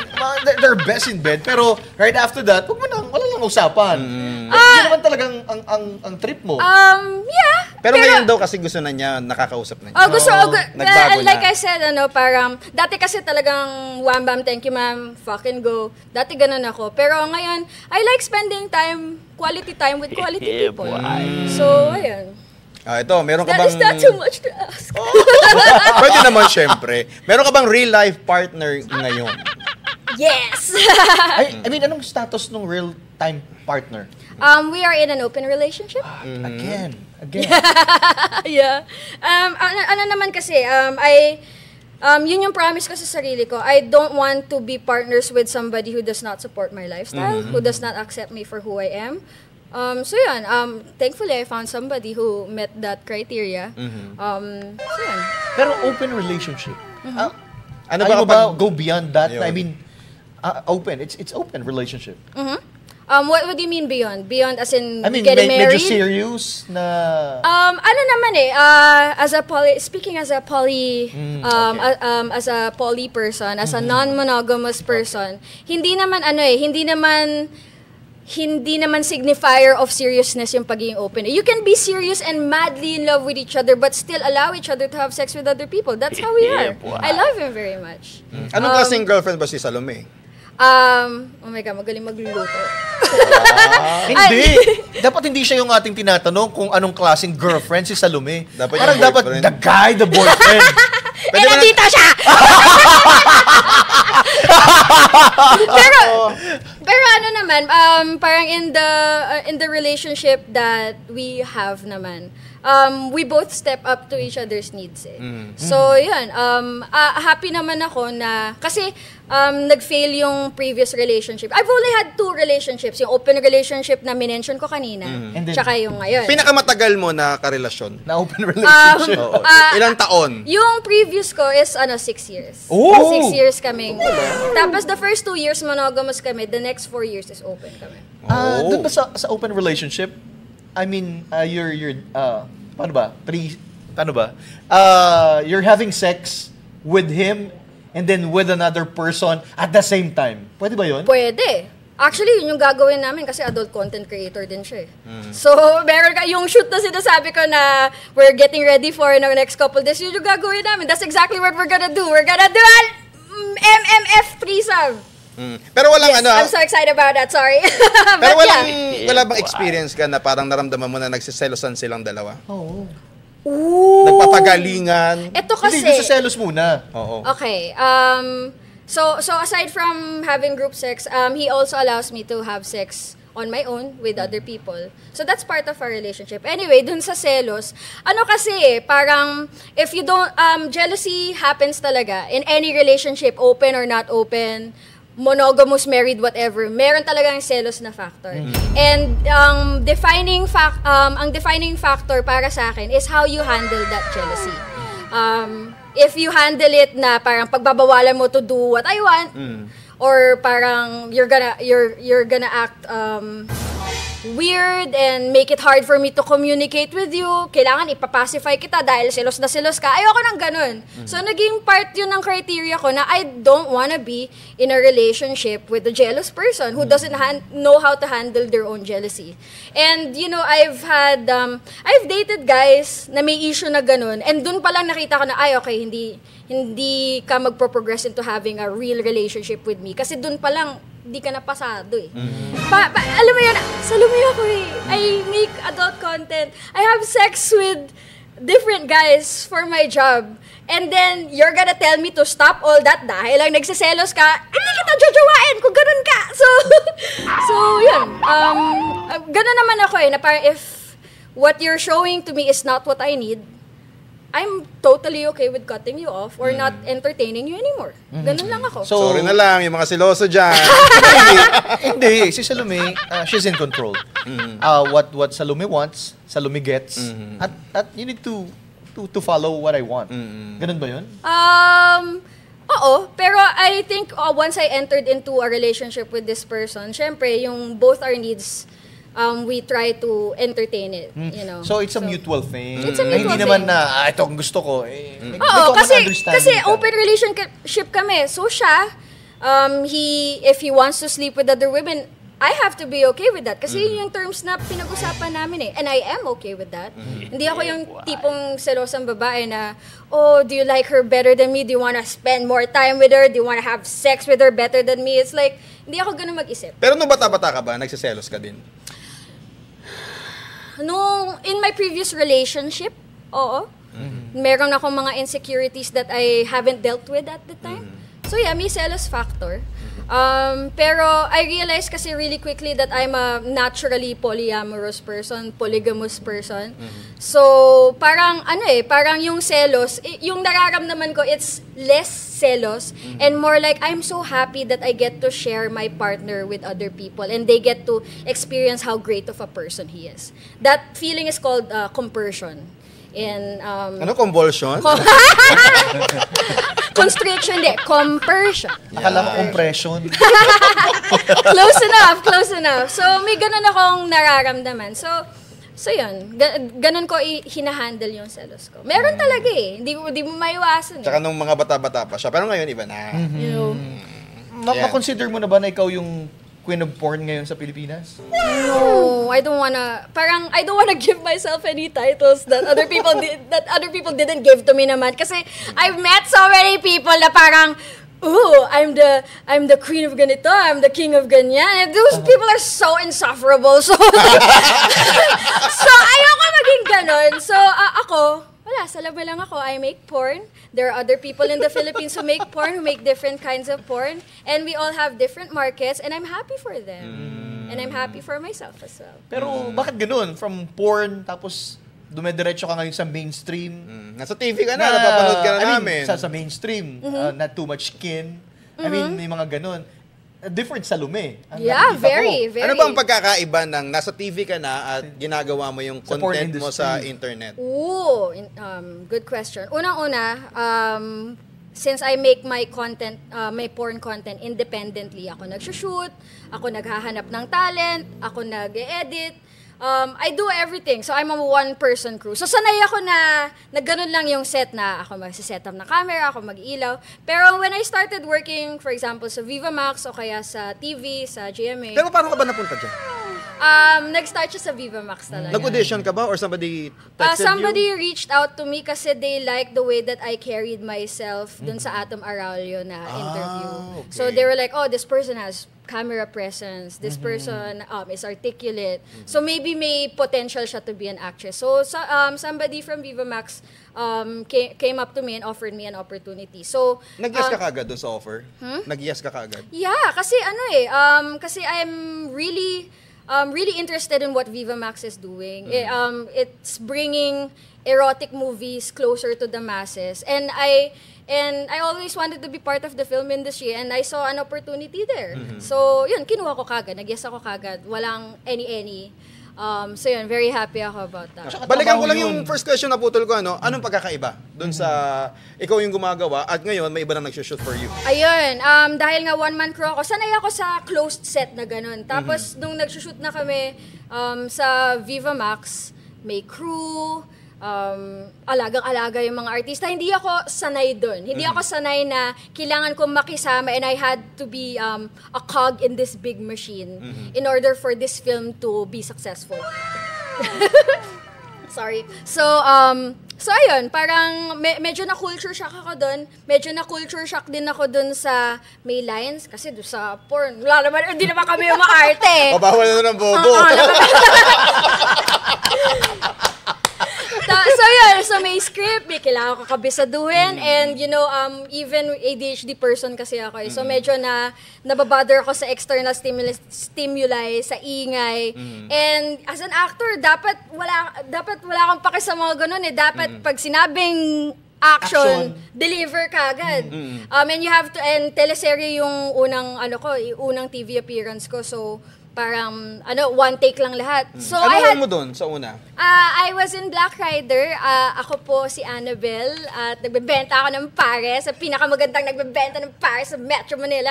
they're best in bed, pero right after that, wala lang usapan. Hindi naman talagang ang trip mo. Yeah. Pero ngayon daw kasi gusto na niya, nakakausap na niya. Oh, gusto, nagbago and like na. I said, parang, dati kasi talagang, wham bam, thank you ma'am, fucking go. Dati ganun ako. Pero ngayon, I like spending quality time with quality people. So, ayun. Ito, meron ka bang... Is that too much to ask? Pwede naman, syempre. Meron ka bang real-life partner ngayon? Yes! I mean, anong status ng real-time partner? We are in an open relationship. Again. Yeah. Ano naman kasi, yun yung promise ko sa sarili ko. I don't want to be partners with somebody who does not support my lifestyle, who does not accept me for who I am. So yun, thankfully I found somebody who met that criteria. So yun. Pero open relationship. Ano Ayaw ba ba go beyond that? Ayun. I mean, open. It's open relationship. What do you mean beyond? Beyond as in I mean, getting married? medyo serious na... Ano naman speaking as a poly, as a poly person, as a non-monogamous person, hindi naman signifier of seriousness yung pagiging open. You can be serious and madly in love with each other but still allow each other to have sex with other people. That's how we are. I love him very much. Anong klaseng girlfriend ba si Salome? Oh my God, magaling magluluto. Hindi. Dapat hindi siya yung ating tinatanong kung anong klaseng girlfriend si Salome. Dapat Parang yung dapat boyfriend. the guy, the boyfriend. Nandito siya! pero ano naman, parang in the relationship that we have naman, we both step up to each other's needs eh. So yun, happy naman ako na, kasi nag-fail yung previous relationship. I've only had 2 relationships, yung open relationship na minention ko kanina, And then, tsaka yung ngayon. Pinakamatagal mo na karelasyon? na open relationship. Oo. Ilang taon? Yung previous ko is 6 years. Oh! 6 years kaming. Tapos the first 2 years monogamous kami, the next 4 years is open kami. Doon ba sa open relationship, I mean, you're paano ba? You're having sex with him and then with another person at the same time. Pwede ba yun? Pwede. Actually, yun yung gagawin namin kasi adult content creator din siya eh. So, meron yung shoot na sinasabi ko na we're getting ready for in our next couple days, yun yung gagawin namin. That's exactly what we're gonna do. We're gonna do an MMF threesome. Pero walang I'm so excited about that, sorry. Pero But wala bang experience ka na parang naramdaman mo na nagsiselosan silang dalawa? Oo. Ooh. Nagpapagalingan? Ito kasi... Hindi, sa selos muna. Oo. Okay. So aside from having group sex, he also allows me to have sex on my own with other people. So that's part of our relationship. Anyway, dun sa selos, ano kasi parang if you don't, jealousy happens talaga in any relationship, open or not open, monogamous, married, whatever, meron talagang selos na factor. And ang defining factor para sa akin is how you handle that jealousy. If you handle it na parang pagbabawalan mo to do what I want, or parang you're gonna act weird and make it hard for me to communicate with you, kailangan ipapacify kita dahil selos na selos ka, ayoko nang ganun. So naging part yun ng criteria ko na I don't wanna be in a relationship with a jealous person who doesn't know how to handle their own jealousy. And you know, I've dated guys na may issue na ganun, and dun pa lang nakita ko na ay okay, hindi ka magpo-progress into having a real relationship with me kasi dun pa lang di ka na pasado eh. Alam mo yan, Salome ako eh. I make adult content. I have sex with different guys for my job. And then, you're gonna tell me to stop all that dahil lang nagsiselos ka, hindi kita jojowain kung ganun ka. So yun. Ganun naman ako eh, na parang if what you're showing to me is not what I need, I'm totally okay with cutting you off or not entertaining you anymore. Ganun lang ako. Sorry na lang, yung mga siloso dyan. Hindi, si Salome, she's in control. What Salome wants, Salome gets. At you need to follow what I want. Ganun ba yun? Oo, pero I think once I entered into a relationship with this person, syempre, yung both our needs, we try to entertain it, you know. So it's a mutual thing. It's a mutual hindi thing. naman na, ito ang gusto ko. May Oo, common kasi understanding ka. open relationship kami. So siya, if he wants to sleep with other women, I have to be okay with that. Kasi yun yung terms na pinag-usapan namin eh. And I am okay with that. Hindi ako yung tipong selosang babae na, oh, do you like her better than me? Do you wanna spend more time with her? Do you wanna have sex with her better than me? It's like, hindi ako ganun mag-isip. Pero nung bata-bata ka ba, nagsiselos ka din? In my previous relationship, oo. Meron akong mga insecurities that I haven't dealt with at the time. So yeah, may selos factor. Pero I realized kasi really quickly that I'm a naturally polyamorous person, polygamous person. So, parang parang yung selos, yung nararamdaman ko, it's less selos and more like I'm so happy that I get to share my partner with other people and they get to experience how great of a person he is. That feeling is called compersion. Convulsion? Constriction, compersion. Akala mo compression. Close enough. So, may ganun akong nararamdaman. So yun. Ganun ko hinahandle yung selos ko. Meron talaga eh. Hindi mo maiwasan eh. Tsaka nung mga bata-bata pa siya. Pero ngayon, iba na. You know? Ma-consider mo na ba na ikaw yung queen of porn ngayon sa Pilipinas? No, I don't wanna give myself any titles that other people didn't give to me naman. Kasi I've met so many people na parang, ooh, I'm the queen of ganito, I'm the king of ganyan. And those people are so insufferable. So, so ayoko maging ganon. So, ako, wala, sa labi lang ako. I make porn. There are other people in the Philippines who make porn, who make different kinds of porn. And we all have different markets. And I'm happy for them. And I'm happy for myself as well. Pero bakit ganun? From porn, tapos dumediretso ka ngayon sa mainstream. Nasa TV ka na, napapanood ka na namin. Sa mainstream, not too much skin. I mean, may mga ganun. Different sa Lume. Yeah, very. Ano ba ang pagkakaiba ng nasa TV ka na at ginagawa mo yung Sa porn content mo industry. sa internet? Ooh, good question. Unang-una, since I make my content, my porn content independently, ako nagsushoot, ako naghahanap ng talent, ako nag-edit, I do everything. So, I'm a one-person crew. So, sanay ako na ganun lang yung set na ako mag-set up na camera, ako mag-ilaw. Pero when I started working, for example, sa Viva Max o kaya sa TV, sa GMA, Pero paano ka ba napunta dyan? nag-start siya sa Viva Max talaga. Nag-audition ka ba or somebody texted Somebody you? reached out to me kasi they liked the way that I carried myself dun sa Atom Aralio na interview. Okay. So they were like, oh, this person has camera presence. This person is articulate. So maybe may potential siya to be an actress. So somebody from Viva Max came up to me and offered me an opportunity. So Nag-yes ka kagad dun sa offer? Nag-yes ka kagad? yeah, kasi kasi I'm really interested in what Viva Max is doing. It's bringing erotic movies closer to the masses, and I always wanted to be part of the film industry, and I saw an opportunity there. So yun, kinuha ko kagad, nag-yes ako kagad, walang any. So yun, very happy ako about that. Balikan ko lang yung first question na putol ko, ano? Anong pagkakaiba dun sa ikaw yung gumagawa at ngayon may iba na nag-shoot for you? Ayun, dahil nga one-man crew ako, sanay ako sa closed set na ganun. Tapos, nung nag-shoot na kami sa Viva Max, may crew, alagang-alaga yung mga artista. Hindi ako sanay doon. Hindi ako sanay na kailangan kong makisama and I had to be a cog in this big machine in order for this film to be successful. Sorry. So ayun, parang medyo na-culture shock ako doon. Medyo na-culture shock din ako doon sa may lines. Kasi doon sa porn, wala naman, hindi naman kami yung maarte. O bawal na ng bobo. So may script, may kailangan ko kabisaduhin, and you know, even ADHD person kasi ako eh. So medyo nababother ako sa external stimuli, sa ingay. And as an actor, dapat wala kang pake sa mga ganun eh. Dapat pag sinabing action, deliver ka agad. And you have to, and teleserye yung unang TV appearance ko. So parang one take lang lahat. So Ano I had mo doon sa una? I was in Black Rider. Ako po si Annabelle at nagbebenta ako ng pare sa pinakamagandang nagbebenta ng pare sa Metro Manila.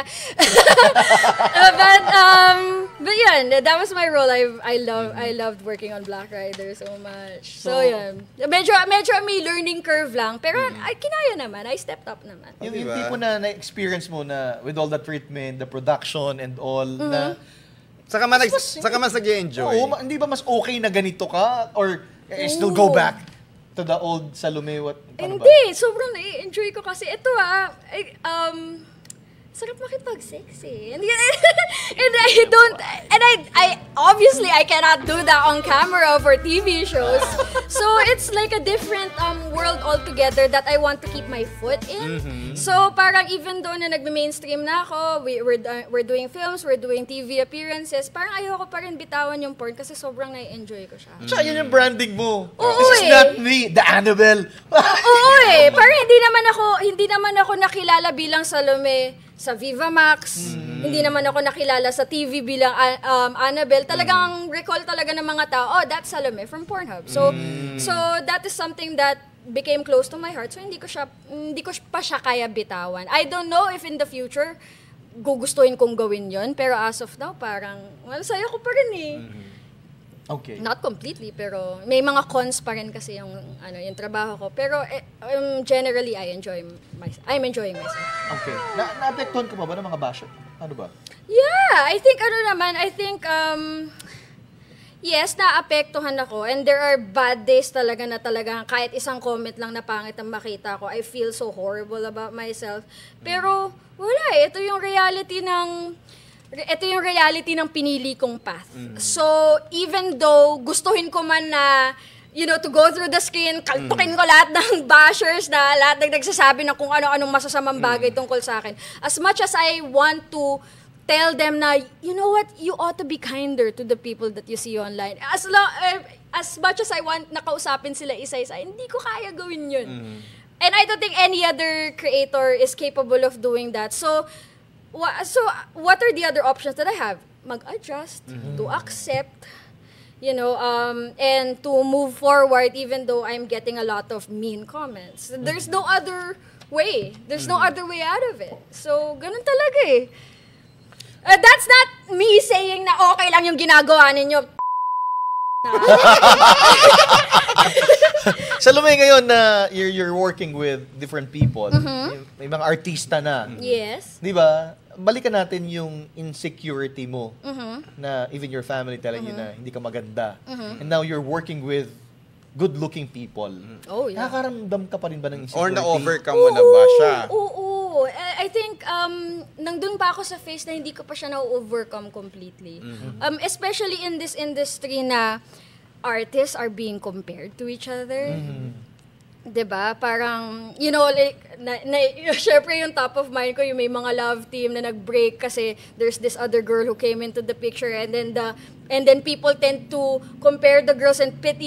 But yun, that was my role. I loved working on Black Rider so much. So yun. Medyo may learning curve lang, pero ay kinaya naman. I stepped up naman. Yung Diba? tipo na-experience mo na with all the treatment, the production and all, na Saka mas nag-enjoy. Oo, hindi ba mas okay na ganito ka? Or still go back to the old Salome? Paano ba? Hindi, sobrang na-enjoy ko kasi ito sarap makipag-sexy. And I obviously I cannot do that on camera for TV shows. So it's like a different world altogether that I want to keep my foot in. So parang even though na nagme-mainstream na ako, we're doing films, we're doing TV appearances, parang ayoko pa rin bitawan yung porn kasi sobrang na-enjoy ko siya. Tsaka yun yung branding mo. Oo, This is not me, the Annabelle. Oo parang hindi naman ako nakilala bilang Salome sa Viva Max. Hindi naman ako nakilala sa TV bilang Annabelle. Talagang recall talaga ng mga tao, oh, that's Salome from Pornhub. So that is something that became close to my heart. So hindi ko pa siya kaya bitawan. I don't know if in the future gugustuhin kong gawin yon, pero as of now parang saya ko pa rin eh. Okay. Not completely, pero may mga cons pa rin kasi yung trabaho ko. Pero generally I'm enjoying myself. Okay. Na-apektuhan ka pa ba ng mga basher? Ano ba? Yeah, I think yes, naapektuhan ako. And there are bad days talaga na talagang kahit isang comment lang na pangit ang makita ko, I feel so horrible about myself. Pero wala, ito yung reality ng pinili kong path. So, even though gustuhin ko man na, to go through the screen, kaltukin ko lahat ng bashers na lahat ng nagsasabi na kung ano-anong masasamang bagay tungkol sa akin. As much as I want to tell them na, you know what, you ought to be kinder to the people that you see online. As much as I want na kausapin sila isa-isa, hindi ko kaya gawin yun. And I don't think any other creator is capable of doing that. So what are the other options that I have? Mag-adjust, to accept, and to move forward even though I'm getting a lot of mean comments. There's no other way. There's no other way out of it. So, ganun talaga eh. That's not me saying na okay lang yung ginagawa ninyo. Salome, ngayon na you're working with different people, may mga artista na. Yes. Di ba? Balikan natin yung insecurity mo na even your family telling you na hindi ka maganda. And now you're working with good-looking people. Oh, yeah. Nakakaramdam ka pa rin ba ng insecurity? Or na-overcome mo na ba siya? Oo. I think, nandun pa ako sa phase na hindi ko pa siya na-overcome completely. Especially in this industry na artists are being compared to each other. Diba? Parang, syempre yung top of mind ko, yung may mga love team na nag-break kasi there's this other girl who came into the picture and then people tend to compare the girls and pit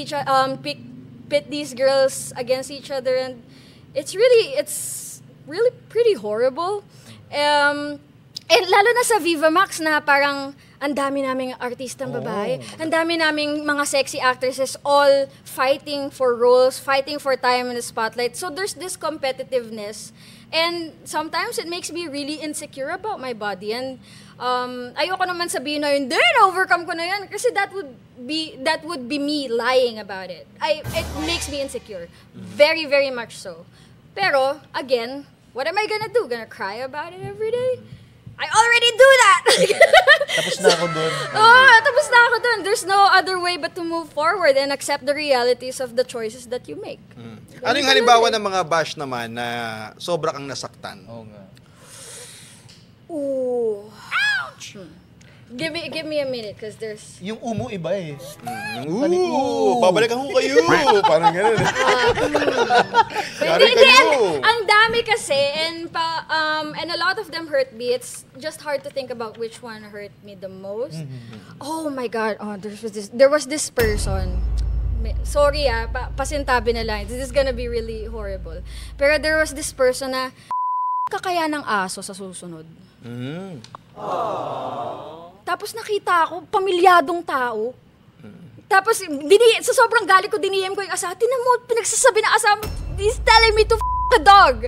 these girls against each other, and it's really pretty horrible. And lalo na sa Viva Max na parang ang dami naming artistang babae, ang dami naming mga sexy actresses all fighting for roles, fighting for time in the spotlight. So there's this competitiveness, and sometimes it makes me really insecure about my body. And ayoko naman sabihin na yun, overcome ko na yan, kasi that would be me lying about it. It makes me insecure, very, very much so. Pero again, what am I gonna do? Gonna cry about it every day? I already do that! Tapos na ako dun. Tapos na ako dun. There's no other way but to move forward and accept the realities of the choices that you make. Ano yung halimbawa ng mga bash naman na sobra kang nasaktan? Oo nga. Ooh. Ouch! Give me a minute because there's... Yung umo iba eh. Babalikan ko kayo. Parang gano'n. Hindi, ang dami kasi and a lot of them hurt me. It's just hard to think about which one hurt me the most. Oh my God. There was this person. Sorry pasintabi na lang. This is gonna be really horrible. Pero there was this person na kakaya ng aso sa susunod. Tapos nakita ako, pamilyadong tao. Tapos, sa sobrang galit ko, diniem ko yung asawa. Tinan mo, pinagsasabi ng asawa, he's telling me to a dog.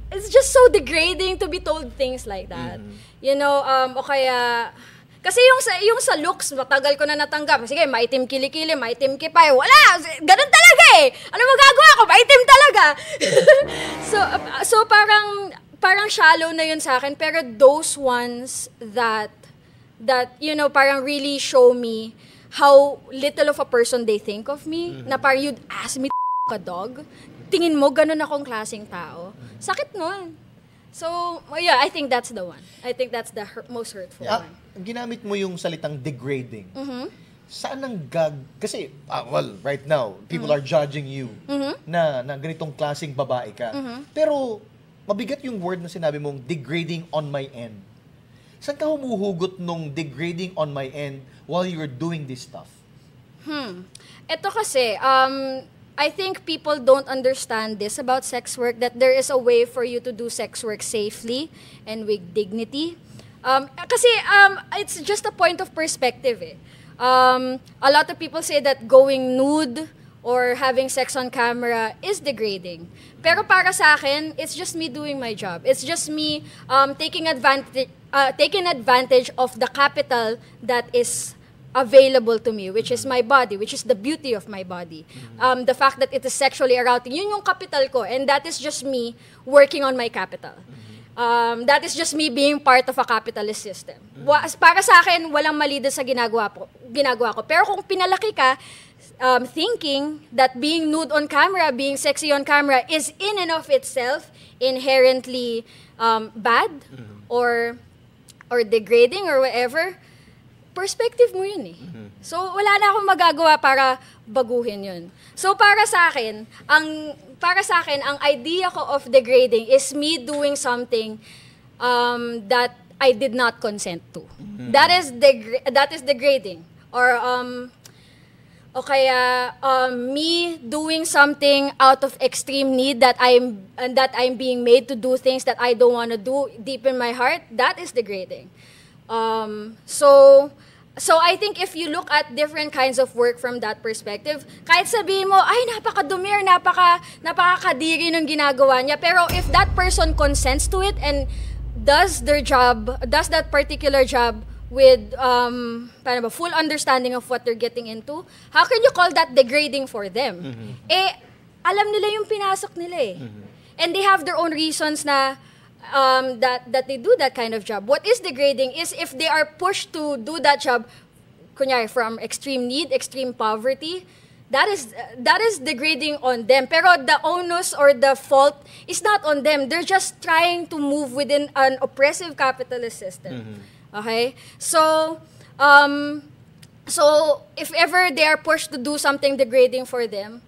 It's just so degrading to be told things like that. You know, o kaya... Kasi yung sa looks, matagal ko na natanggap. Sige, maitim kilikili, maitim kipay. Wala! Ganun talaga eh! Ano magagawa ko? Maitim talaga! so parang shallow na yun sa akin. Pero those ones that you know, parang really show me how little of a person they think of me, na parang you'd ask me a dog, tingin mo, ganun akong klaseng tao. Sakit nun. So, yeah, I think that's the one. I think that's the most hurtful one. Ginamit mo yung salitang degrading. Saan ang kasi, well, right now, people are judging you na ganitong klaseng babae ka. Pero, mabigat yung word na sinabi mong degrading on my end. Saan ka humuhugot nung degrading on my end while you're doing this stuff? Ito kasi, I think people don't understand this about sex work, that there is a way for you to do sex work safely and with dignity. Kasi it's just a point of perspective eh. A lot of people say that going nude or having sex on camera is degrading. Pero para sa akin, it's just me doing my job. It's just me taking advantage of the capital that is available to me, which is my body, which is the beauty of my body. The fact that it is sexually arousing, yun yung capital ko, and that is just me working on my capital. That is just me being part of a capitalist system. Para sa akin, walang mali sa ginagawa ko. Pero kung pinalaki ka, thinking that being nude on camera, being sexy on camera is in and of itself inherently bad or degrading or whatever, perspective mo yun eh. So, wala na akong magagawa para baguhin yun. So, para sa akin, ang idea ko of degrading is me doing something that I did not consent to. That is degrading. Or me doing something out of extreme need that I'm being made to do things that I don't want to do deep in my heart, that is degrading. So I think if you look at different kinds of work from that perspective, kahit sabihin mo, ay, napakadumi or napakakadiri ng ginagawa niya, pero if that person consents to it and does that particular job with full understanding of what they're getting into, how can you call that degrading for them? Eh, alam nila yung pinasok nila eh. And they have their own reasons na that they do that kind of job. What is degrading is if they are pushed to do that job, kunyari, from extreme need, extreme poverty, that is degrading on them. Pero the onus or the fault is not on them. They're just trying to move within an oppressive capitalist system. Okay? So if ever they are pushed to do something degrading for them,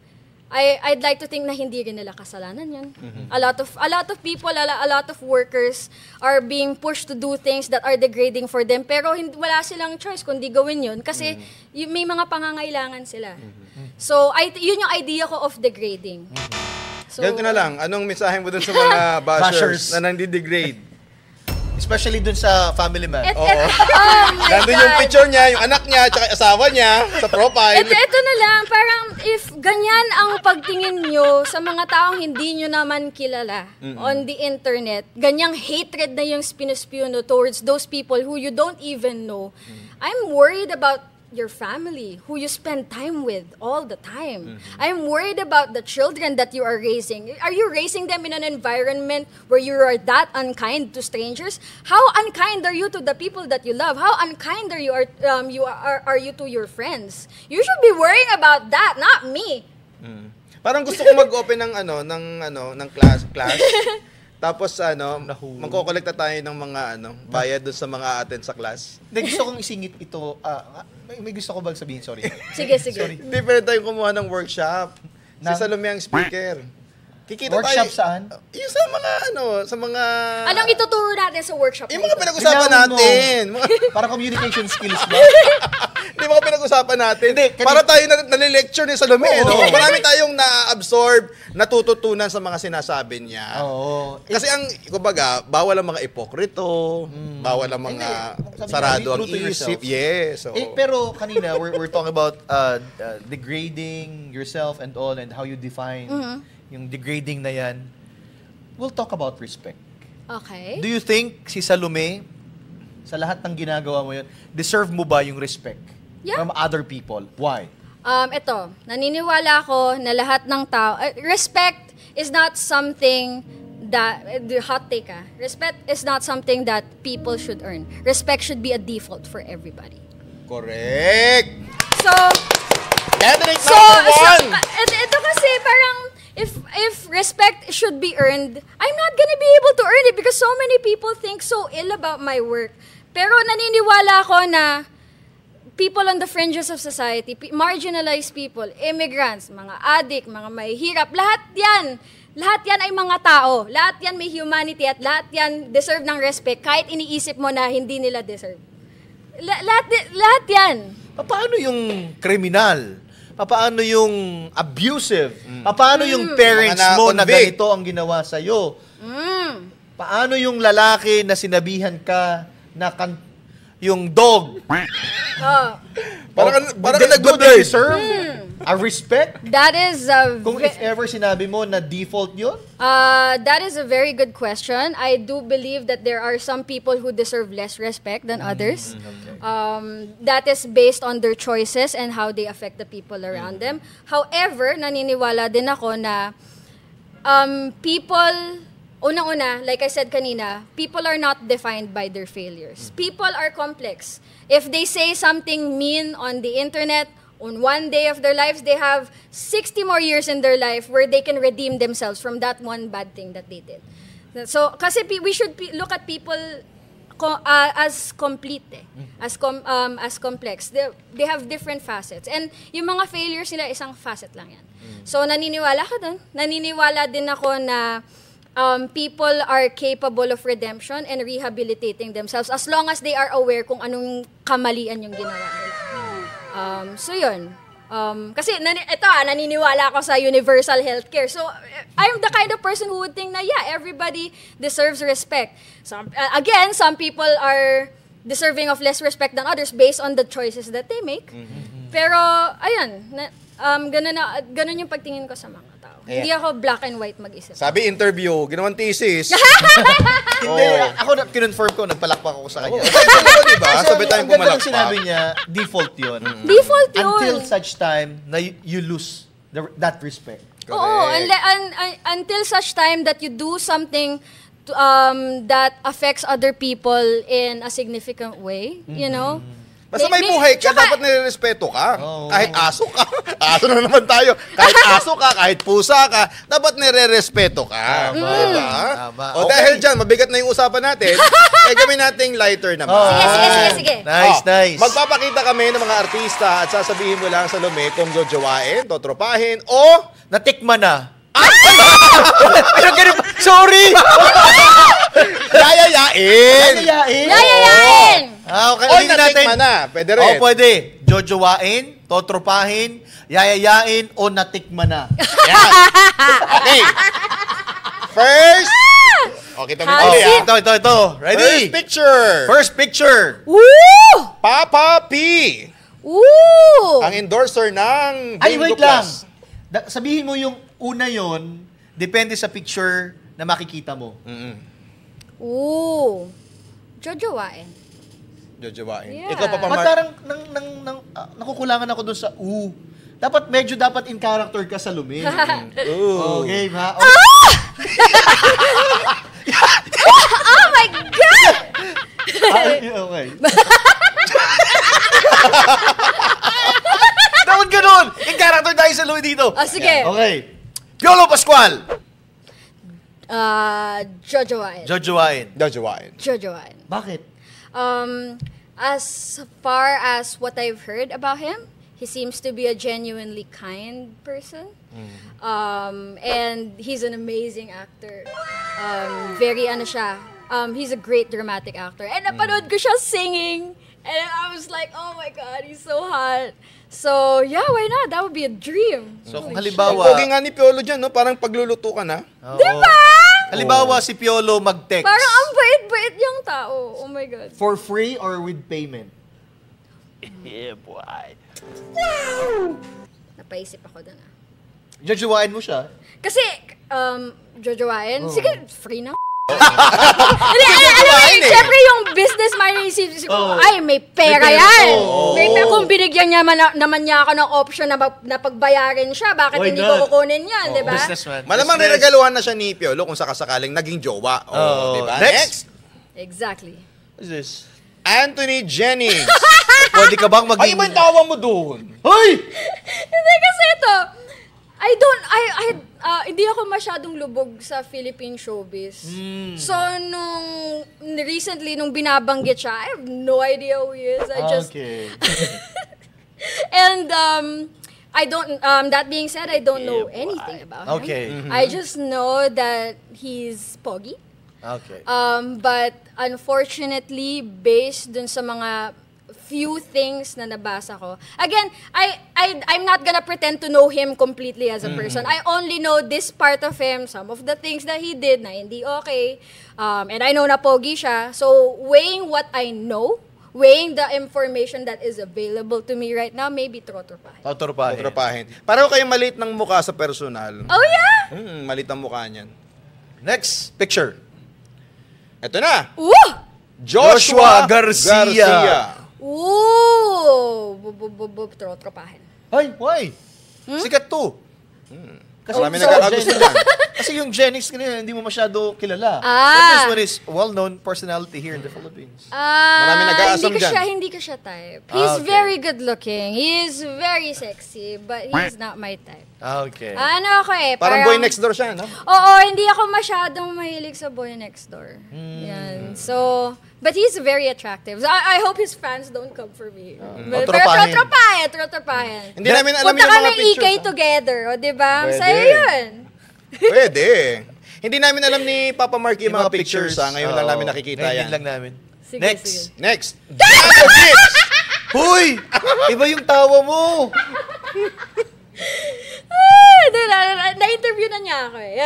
I'd like to think na hindi rin nila kasalanan yun. A lot of people, a lot of workers are being pushed to do things that are degrading for them, pero wala silang choice kundi gawin yun kasi may mga pangangailangan sila. So yun yung idea ko of degrading. So, ganito na lang, anong mensahe mo dun sa mga bashers na nandi-degrade? Especially dun sa Family Man. Nandun yung picture niya, yung anak niya, tsaka asawa niya sa profile. Ito na lang, parang if ganyan ang pagtingin nyo sa mga taong hindi nyo naman kilala on the internet, ganyang hatred na yung spinuspino towards those people who you don't even know, I'm worried about your family, who you spend time with all the time. I'm worried about the children that you are raising. Are you raising them in an environment where you are that unkind to strangers? How unkind are you to the people that you love? How unkind are you to your friends? You should be worrying about that, not me. Parang gusto ko mag-open ng class. Tapos magkokolekta tayo ng mga bayad doon sa mga attend sa class. Gusto kong isingit ito. May gusto ko bang sabihin? Sorry. Sige. Hindi pwede tayong kumuha ng workshop. Si Salome ang speaker. Kikita workshop tayo. saan? Yung sa mga... Anong ituturo natin sa workshop? Yung mga pinag-usapan natin. Para communication skills ba? Di ba pinag-usapan natin? Hindi, Para tayo nalilecture ni Salome. No? Oo. Marami tayong na-absorb, natututunan sa mga sinasabi niya. Oo. Kasi kumbaga, bawal ang mga ipokrito, bawal ang mga Sabi sarado nga, ang be true to isip. yourself. Yes. Oo. Pero kanina, we're talking about degrading yourself and all and how you define yung degrading na yan. We'll talk about respect. Okay. Do you think si Salome, sa lahat ng ginagawa mo yun, deserve mo ba yung respect Yeah. from other people? Why? Ito, naniniwala ako na lahat ng tao, respect is not something that, hot take respect is not something that people should earn. Respect should be a default for everybody. Correct. So, Candidate number one. ito kasi parang, if respect should be earned, I'm not gonna be able to earn it because so many people think so ill about my work. Pero naniniwala ako na people on the fringes of society, marginalized people, immigrants, mga addict, mga mahihirap, lahat yan ay mga tao. Lahat yan may humanity at lahat yan deserve ng respect kahit iniisip mo na hindi nila deserve. Lahat yan. Paano yung kriminal? Paano yung abusive? Paano yung parents Mga mo na na-convict? ganito ang ginawa sa'yo? Paano yung lalaki na sinabihan ka na yung dog? Parang Do they nag-bird. deserve a respect? That is a Kung if ever sinabi mo na default yun? that is a very good question. I do believe that there are some people who deserve less respect than others. That is based on their choices and how they affect the people around them. However, naniniwala din ako na people, unang-una, like I said kanina, people are not defined by their failures. People are complex. If they say something mean on the internet, on one day of their lives, they have 60 more years in their life where they can redeem themselves from that one bad thing that they did. So, kasi we should look at people as complete, as complex. They have different facets. And yung mga failures nila, isang facet lang yan. So, naniniwala ka dun. Naniniwala din ako na people are capable of redemption and rehabilitating themselves as long as they are aware kung anong kamalian yung ginawa nila. So yun. Kasi naniniwala ako sa universal healthcare. So I'm the kind of person who would think na everybody deserves respect. So, again, some people are deserving of less respect than others based on the choices that they make. Pero ayun, ganun yung pagtingin ko sa mga tao. Hindi ako black and white mag-isip. Sabi interview, ginawang thesis. Hindi, ako kinonfirm ko, nagpalakpak ako sa kanya. Diba? Sabi tayong ang ganda ng pumalakpak. sinabi niya, default yun. Default yun. Until such time na you lose that respect. Oo, until such time that you do something that affects other people in a significant way, you know? Basta may buhay ka, dapat nirerespeto ka. Kahit aso ka. Aso na naman tayo. Kahit aso ka, kahit pusa ka, dapat nirerespeto ka. Diba? Tama. O dahil dyan, mabigat na yung usapan natin, gawin nating lighter naman. Sige. Nice. Magpapakita kami ng mga artista at sasabihin mo lang sa Salome kung jojowain, totropahin, o Natikman na. Sorry! yayayain. Yayayain! Okay, O ulitin natin. natikman na. Pwede rin. Pwede. Jojowain, totropahin, yayayain, o natikman na. Yan. Okay. First. Okay, ito How's ulit. it? Ito. Ready? First picture. Woo! Papa P. Woo! Ang endorser ng Ay, Bingo wait lang. Plus. Sabihin mo yung una yon, depende sa picture na makikita mo. Ooh. Jojowain. Jojowain. Yeah. Ikaw pa Ba't parang nakukulangan ako dun sa Dapat in character ka sa Lumi. Okay, ha? Oh my God! Okay. Dapat ganun! In character tayo sa Lumi dito. Sige. Okay. Piolo Pascual. Jojowain. Jojowain. Jojowain. Bakit? As far as what I've heard about him, he seems to be a genuinely kind person. And he's an amazing actor. He's a great dramatic actor. And napanood ko siya singing And I was like, oh my God, he's so hot. So, yeah, why not? That would be a dream. So kung Ang halimbawa, pogi nga ni Piolo dyan, no? Parang pagluluto ka na. Diba? halimbawa si Piolo mag-text. Parang ang bait-bait yung tao. Oh my God. For free or with payment? Yeah, boy. Napaisip ako dun. Jojowain mo siya. Kasi, jojowain, sige, free na. Hindi, alam mo, siyempre yung business man, isip ko, ay, may pera yan. May pera. Kung binigyan niya naman niya ako ng option na pagbayarin siya, bakit Why hindi not? ko kukunin yan, di ba? Businessman. Malamang niregaluhan na siya ni Piolo kung sakasakaling naging jowa. Di ba? Next. Exactly. What is this? Anthony Jennings. Pwede ka bang maging... Ay, iba yung tawa mo doon. Hoy! Hindi kasi ito, hindi ako masyadong lubog sa Philippine showbiz. So, recently, nung binabanggit siya, I have no idea who he is. Okay. And, that being said, I don't know anything about him. Okay. I just know that he's pogi. Okay. But unfortunately, based dun sa mga few things na nabasa ko. Again, I'm not gonna pretend to know him completely as a person. I only know this part of him, some of the things that he did na hindi okay. And I know na pogi siya. So, weighing what I know, weighing the information that is available to me right now, maybe trotropahin. Tropahin. Pareho kayo maliit ng mukha sa personal. Oh, yeah? Maliit ang mukha niyan. Next picture. Ito na. Ooh! Joshua Garcia. Ooh! Trotropahin. Ay, why? Sikat to. Kasi Marami nagkakagusto dyan. Kasi yung Jennings kanina, hindi mo masyado kilala. Ah. But this one is well-known personality here in the Philippines. Marami nag-aasam dyan. Hindi ko siya type. He's Okay. very good looking. He's very sexy, but he's not my type. Okay. Ano ako Parang boy next door siya, no? Oo, hindi ako masyadong mahilig sa boy next door. Yan. So, but he's very attractive. So, I hope his fans don't come for me. Pero trotropahin. Hindi namin alam Punta yung mga kami EK pictures. together, o diba? Pwede. Sa'yo yun. Pwede. Hindi namin alam ni Papa Marky yung mga pictures. Ngayon lang Oo. namin nakikita Ngayon yan. lang namin. Sige, Next. sige. Next. Jano Gibbs! Huy! Iba yung tawa mo. Na-interview na niya ako eh.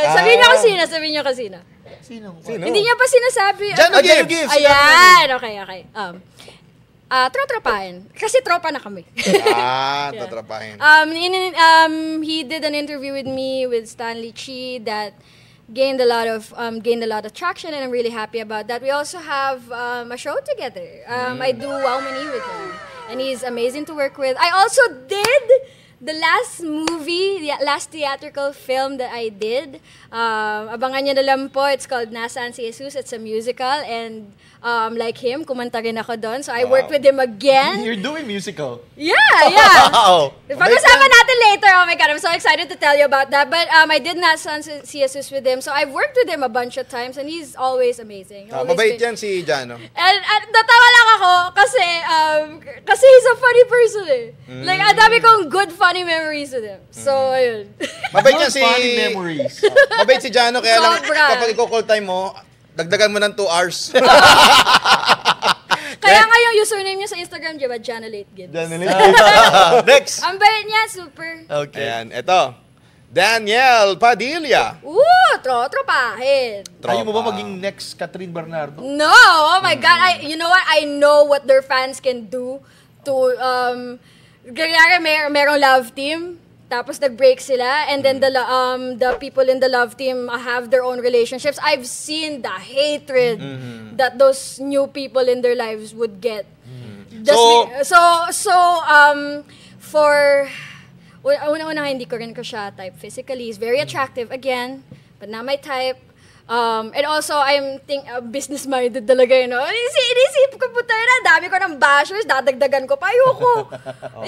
Sabihin niyo kasi na. Sino? Hindi niya pa sinasabi. Jano Gibbs. Ayan, okay. Trotropahin. Kasi tropa na kami. Tatrapahin. He did an interview with me with Stanley Chi that gained a lot of traction, and I'm really happy about that. We also have a show together. I do Wow Mani with him, and he's amazing to work with. I also did the last theatrical film that I did. Abangan niyo na lang po. It's called Nasaan si Jesus. It's a musical, and like him, kumanta rin ako doon. So I worked with him again. You're doing musical. Yeah. Wow. Pag-usapan natin later. Oh my God, I'm so excited to tell you about that. But I did Nasaan si Jesus with him. So I've worked with him a bunch of times, and he's always amazing. Mabait yan si Jano. And natawa lang ako kasi he's a funny person eh. Like, ang dami kong good funny memories with him. So, ayun. Mabait yan si... Funny memories. Mabait si Jano, kaya lang Sobra. kapag i-call time mo, dagdagan mo ng 2 hours. Kaya nga yung username niya sa Instagram, di ba? Janalate Gibbs. Next. Ang bait niya, super. Okay. Ayan, eto. Daniel Padilla. Tropahin. Ayaw mo ba maging next Catherine Bernardo? No! Oh my God. You know what? I know what their fans can do to, kaya merong love team, tapos nag-break sila, and then the people in the love team have their own relationships. I've seen the hatred that those new people in their lives would get. Una-una, hindi ko rin siya type physically. He's very attractive, again, but not my type. And also, I'm business-minded talaga, you know. Inisip ko po tayo na, dami ko ng bashers, dadagdagan ko pa, ayoko.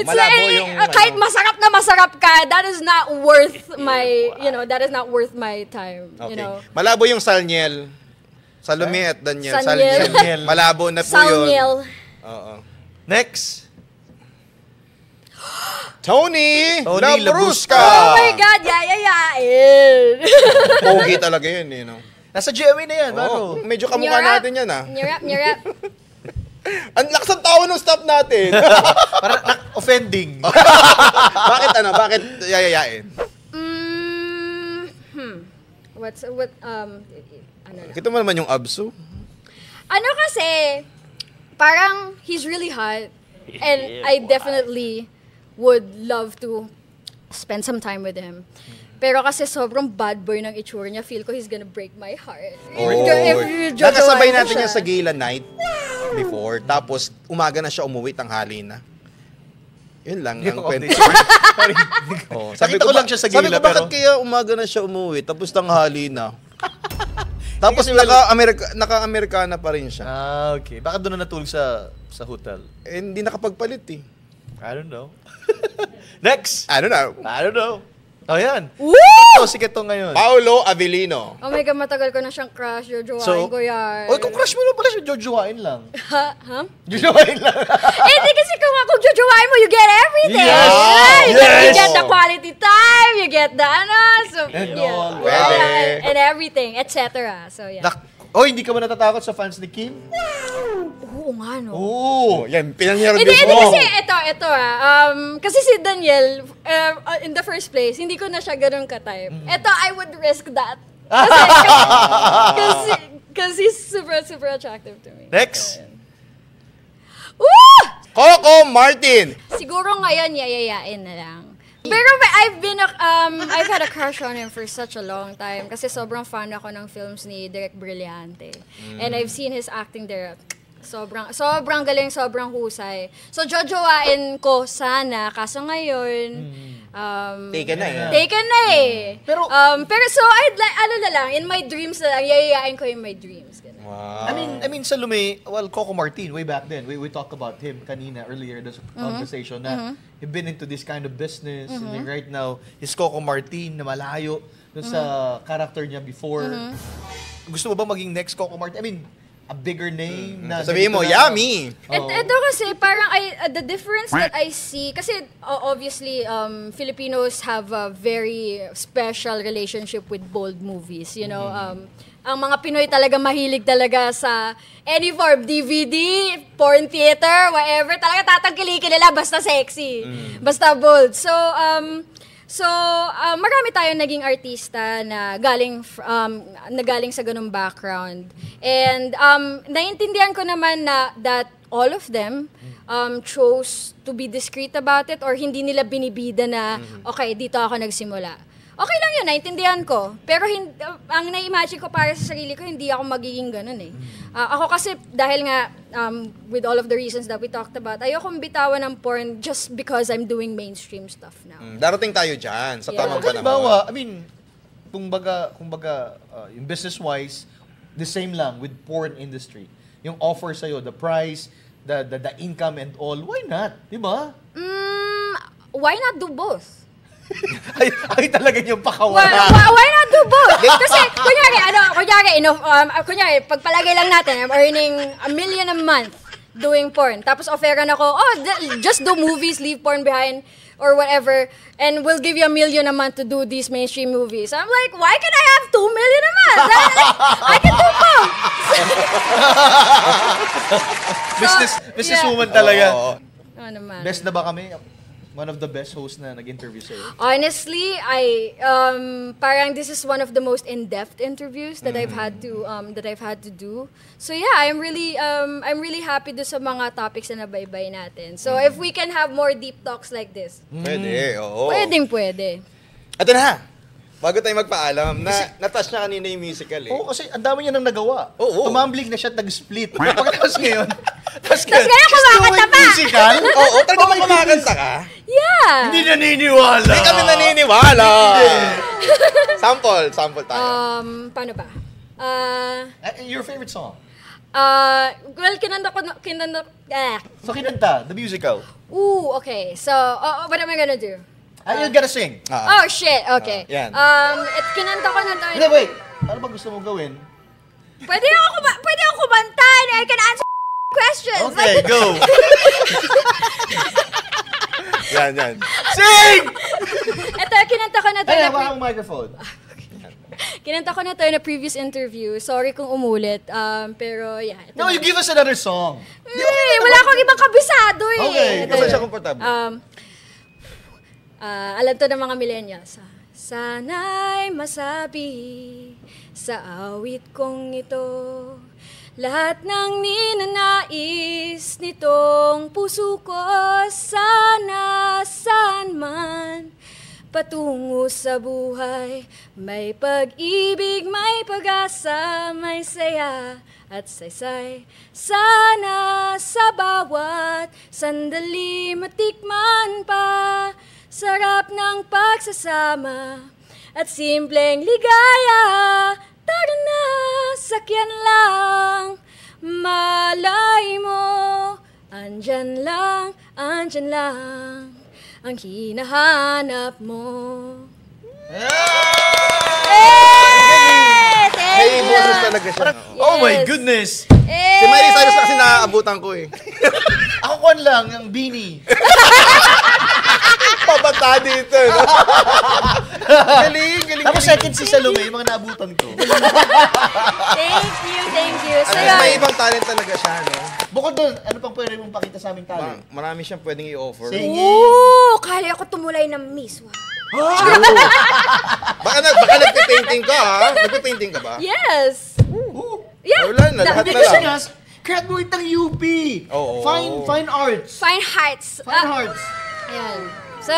It's malabo like, yung, kahit masarap na masarap ka, that is not worth my time, you know. Malabo yung Salniel. Salome at Daniel. Salniel. Malabo na po yun. Salniel. Oo. Next. Tony Labrusca. Oh my God, yayayain. Pogi talaga yun, eh, no? Nasa GMA na yan, Oo, baro. medyo kamukha natin yan, ah. Nyarap. Ang lakas ng tawa ng staff natin. Parang offending. Bakit Bakit yayayain? Ano na? Kita mo naman yung abso. Ano kasi, parang he's really hot. And I definitely would love to spend some time with him. Pero kasi sobrang bad boy ng itsura niya, feel ko he's gonna break my heart. Nakasabay natin niya sa gala night before, tapos umaga na siya umuwi, tanghali na. Yun lang ang kwento. Nakita ko lang siya sa Sabi gala, ko, bakit pero... kaya umaga na siya umuwi, tapos tanghali na? Tapos naka-Amerikana pa rin siya. Okay. Baka doon na natulog sa hotel. Eh, hindi nakapagpalit eh. I don't know. Next! I don't know. Oh, yan. Woo! Sikat to ngayon. Paulo Avellino. Oh my God, matagal ko na siyang crush. Jojowain ko yan. Kung crush mo na pala siya, jojowain lang. Ha? Jojowain lang. Hindi kasi kung jojowain mo, you get everything. Yes! Right? Yes! You get the quality time, you get the so, all. Pwede. and everything, etc. So, yeah. Hindi ka ba natatakot sa fans ni Kim? Oo nga, no? Oh, yan, pinangyarap Hindi mo. kasi ito kasi si Daniel, in the first place, hindi ko na siya ganun ka-type. Ito, I would risk that. Kasi he's super, super attractive to me. Next! Woo! Coco Martin. Siguro ngayon, yayayain na lang. Pero I've had a crush on him for such a long time kasi sobrang fan ako ng films ni Direk Brillante. And I've seen his acting there. Sobrang galing, sobrang husay. So, jojowain ko sana, kaso ngayon, Taken na eh. Pero so, I'd like, na lang, in my dreams na lang, yayayain ko in my dreams. Ganun. Wow. I mean, Salome, Coco Martin, way back then, we talked about him kanina earlier in this conversation na he'd been into this kind of business and then right now, he's Coco Martin na malayo dun sa character niya before. Gusto mo ba maging next Coco Martin? I mean, a bigger name na... Sabihin mo, yummy! Ito kasi, parang the difference that I see, kasi obviously, Filipinos have a very special relationship with bold movies, you know. Ang mga Pinoy talaga mahilig talaga sa any form, DVD, porn theater, whatever, talaga tatangkilikin nila basta sexy, basta bold. So, marami tayong naging artista na galing sa ganung background. And naiintindihan ko naman na that all of them chose to be discreet about it or hindi nila binibida na, okay, dito ako nagsimula. Okay lang yun, naiintindihan ko. Pero ang na-imagine ko para sa sarili ko, hindi ako magiging ganun eh. Ako kasi, dahil nga, with all of the reasons that we talked about, ayokong bitawan ng porn just because I'm doing mainstream stuff now. Darating tayo dyan sa tamang panahon. Halimbawa, I mean, kumbaga, yung business-wise, the same lang with porn industry. Yung offer sa'yo, the price, the income and all, why not? Di ba? Why not do both? ay talaga yung pakawala. Why not do both? Kasi, kunyari, pagpalagay lang natin, I'm earning $1 million a month doing porn. Tapos offeran ako, just do movies, leave porn behind, or whatever, and we'll give you $1 million a month to do these mainstream movies. I'm like, why can I have $2 million a month? I can do both. Businesswoman talaga. Naman. Best na ba kami? One of the best hosts na nag-interview sa'yo? Honestly, parang this is one of the most in-depth interviews that I've had to do. So yeah, I'm really happy do sa mga topics na nabaybay natin. So if we can have more deep talks like this. Pwede, oo. Pwede. Ito na, bago tayo magpaalam, na-touch na kanina yung musical eh. Oo, kasi ang dami niya nang nagawa. Oo. Tumambling na siya at nag-split. Pagkatapos ngayon, ngayon kumakanta pa. musical? Oo, talaga kumakanta ka? Yeah. Hindi naniniwala. Hindi kami naniniwala. Sample tayo. Paano ba? Your favorite song? Well, kinanta. So, kinanta, the musical. Ooh, okay. So, what am I gonna do? You gotta sing. Oh, shit. Okay. Yan. Kinanta ko na to. Hindi, wait. Ano ba gusto mong gawin? Pwede ako kumanta and I can answer questions. Okay, go. Yan. Sing! Ito, kinanta ko na to. Ay, hawakan ang microphone. Kinanta ko na to in a previous interview. Sorry kung umulit. Pero yeah. No, you give us another song. Wala akong ibang kabisado eh. Okay, Kasi siya komportable. Alam to ng mga millennials. Sana'y masabi sa awit kong ito lahat ng ninanais nitong puso ko. Sana saan man patungo sa buhay, may pag-ibig, may pag-asa, may saya at saysay. Sana sa bawat sandali matikman pa sarap ng pagsasama at simpleng ligaya. Tara na, sakyan lang, malay mo, andyan lang ang hinahanap mo. May boses talaga siya. Oh my goodness! Si Miley Cyrus kasi naaabutan ko eh. Ako kon lang, ang Beanie. Pabata dito. No? Galing. Tapos second si Salome, yung mga naabutan ko. Thank you. So, At least may ibang talent talaga siya, no? Bukod doon, ano pang pwede mong pakita sa aming talent? Marami siyang pwedeng i-offer. Kala ko tumulay ng miss. Baka nagpe-painting ka, ha? Nagpe-painting ka ba? Yes. Yeah. Wala na, lahat na Kasi lang. nga, graduate ng UP. Oo. Fine arts. Fine Heights. Fine arts. Ayan. So,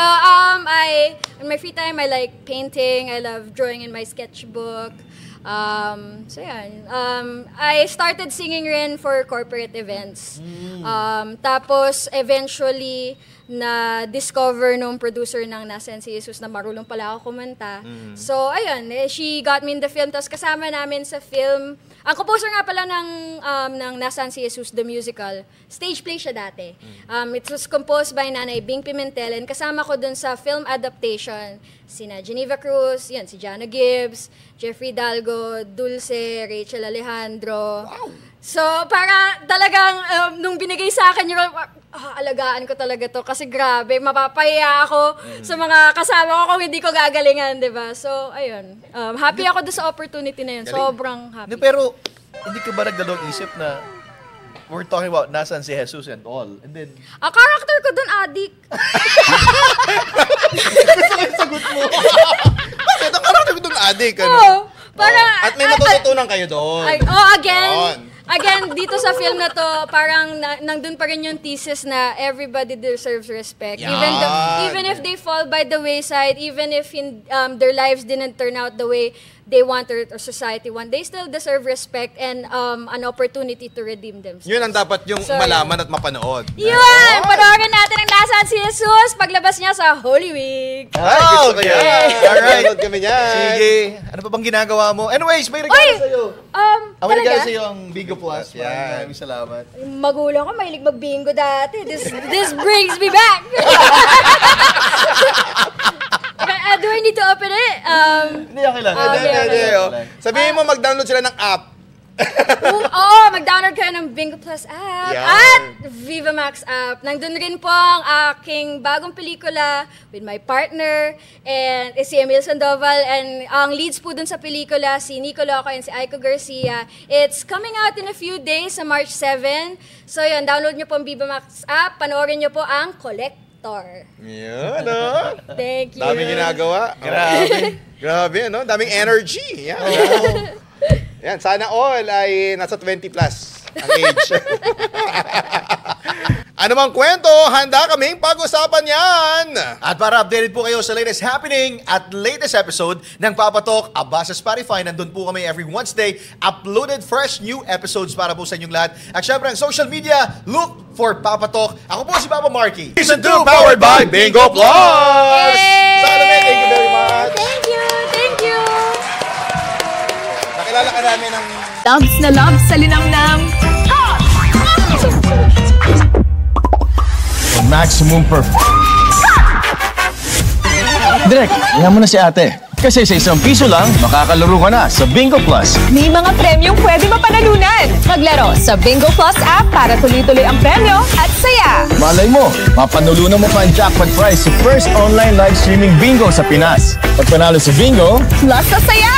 in my free time, I like painting. I love drawing in my sketchbook. So, yan. I started singing rin for corporate events. Tapos, eventually, na-discover nung producer ng Nasaan si Jesus na marunong pala ako kumanta. So, ayun. She got me in the film. Tapos, kasama namin sa film. Ang composer nga pala ng Nasaan si Jesus, the musical. Stage play siya dati. It was composed by Nanay Bing Pimentel. And kasama ko dun sa film adaptation. Sina Geneva Cruz, yan, si Jana Gibbs, Jeffrey Dalgo, Dulce, Rachel Alejandro. Wow! So, para talagang nung binigay sa akin yung alagaan ko talaga to kasi grabe, mapapahiya ako sa mga kasama ko kung hindi ko gagalingan, di ba? So, ayun. Happy ako doon sa opportunity na yun. Sobrang happy. Pero, hindi ka ba nagdalawang isip na we're talking about Nasaan si Jesus and all, and then... Ang character ko doon, adik. Sagot mo. Bakit? Ang karakter ko doon adik, ano? Oo. Parang... At may matututunan kayo doon. Again, dito sa film na to, parang nandun pa rin yung thesis na everybody deserves respect. Yan. Even if they fall by the wayside, even if their lives didn't turn out the way they want or society want, they still deserve respect and an opportunity to redeem themselves. Yun ang dapat yung So, malaman at mapanood. Yun! Panoorin natin ang Nasaan si Jesus paglabas niya sa Holy Week. Gusto ko yan. Alright. Nanonood kami yan. Sige. Ano pa bang ginagawa mo? Anyways, may regalo sa'yo. May regalo sa'yo ang Bigo Plus. Yan. Maraming salamat. Magulang ko, mahilig mag-bingo dati. This brings me back. Do I need to open it? Hindi, okay lang. Hindi. Sabihin mo, mag-download sila ng app. Mag-download kayo ng Bingo Plus app Yan. at Viva Max app. Nandun rin po ang aking bagong pelikula with my partner and si Emil Sandoval, and ang leads po dun sa pelikula si Nico Loco and si Aiko Garcia. It's coming out in a few days sa March 7. So yun, download nyo po ang Viva Max app, panoorin nyo po ang Collector. Yan, no? Thank you. Daming ginagawa. Grabe, no? Daming energy. Yan. Yan, sana all ay nasa 20 plus ang age. Ano mang kwento, handa kaming pag-usapan yan. At para updated po kayo sa latest happening at latest episode ng Papa Talk, aba sa Spotify, nandun po kami every Wednesday, uploaded fresh new episodes para po sa inyong lahat. At syempre ang social media, look for Papa Talk. Ako po si Papa Marky. Season 2 powered by Bingo Plus! Yay! Salome, thank you very much. Thank you. Nakilala ka namin ng... Loves na loves sa linamnam. Maximum perfect. Direk, yan mo na si ate. Kasi sa ₱1 lang, makakalaro ka na sa Bingo Plus. May mga premyong pwede mapanalunan. Maglaro sa Bingo Plus app para tuloy-tuloy ang premyo at saya. Malay mo, mapanulunan mo pa ang jackpot prize sa first online live streaming bingo sa Pinas. Pag panalo sa bingo, Plus sa saya!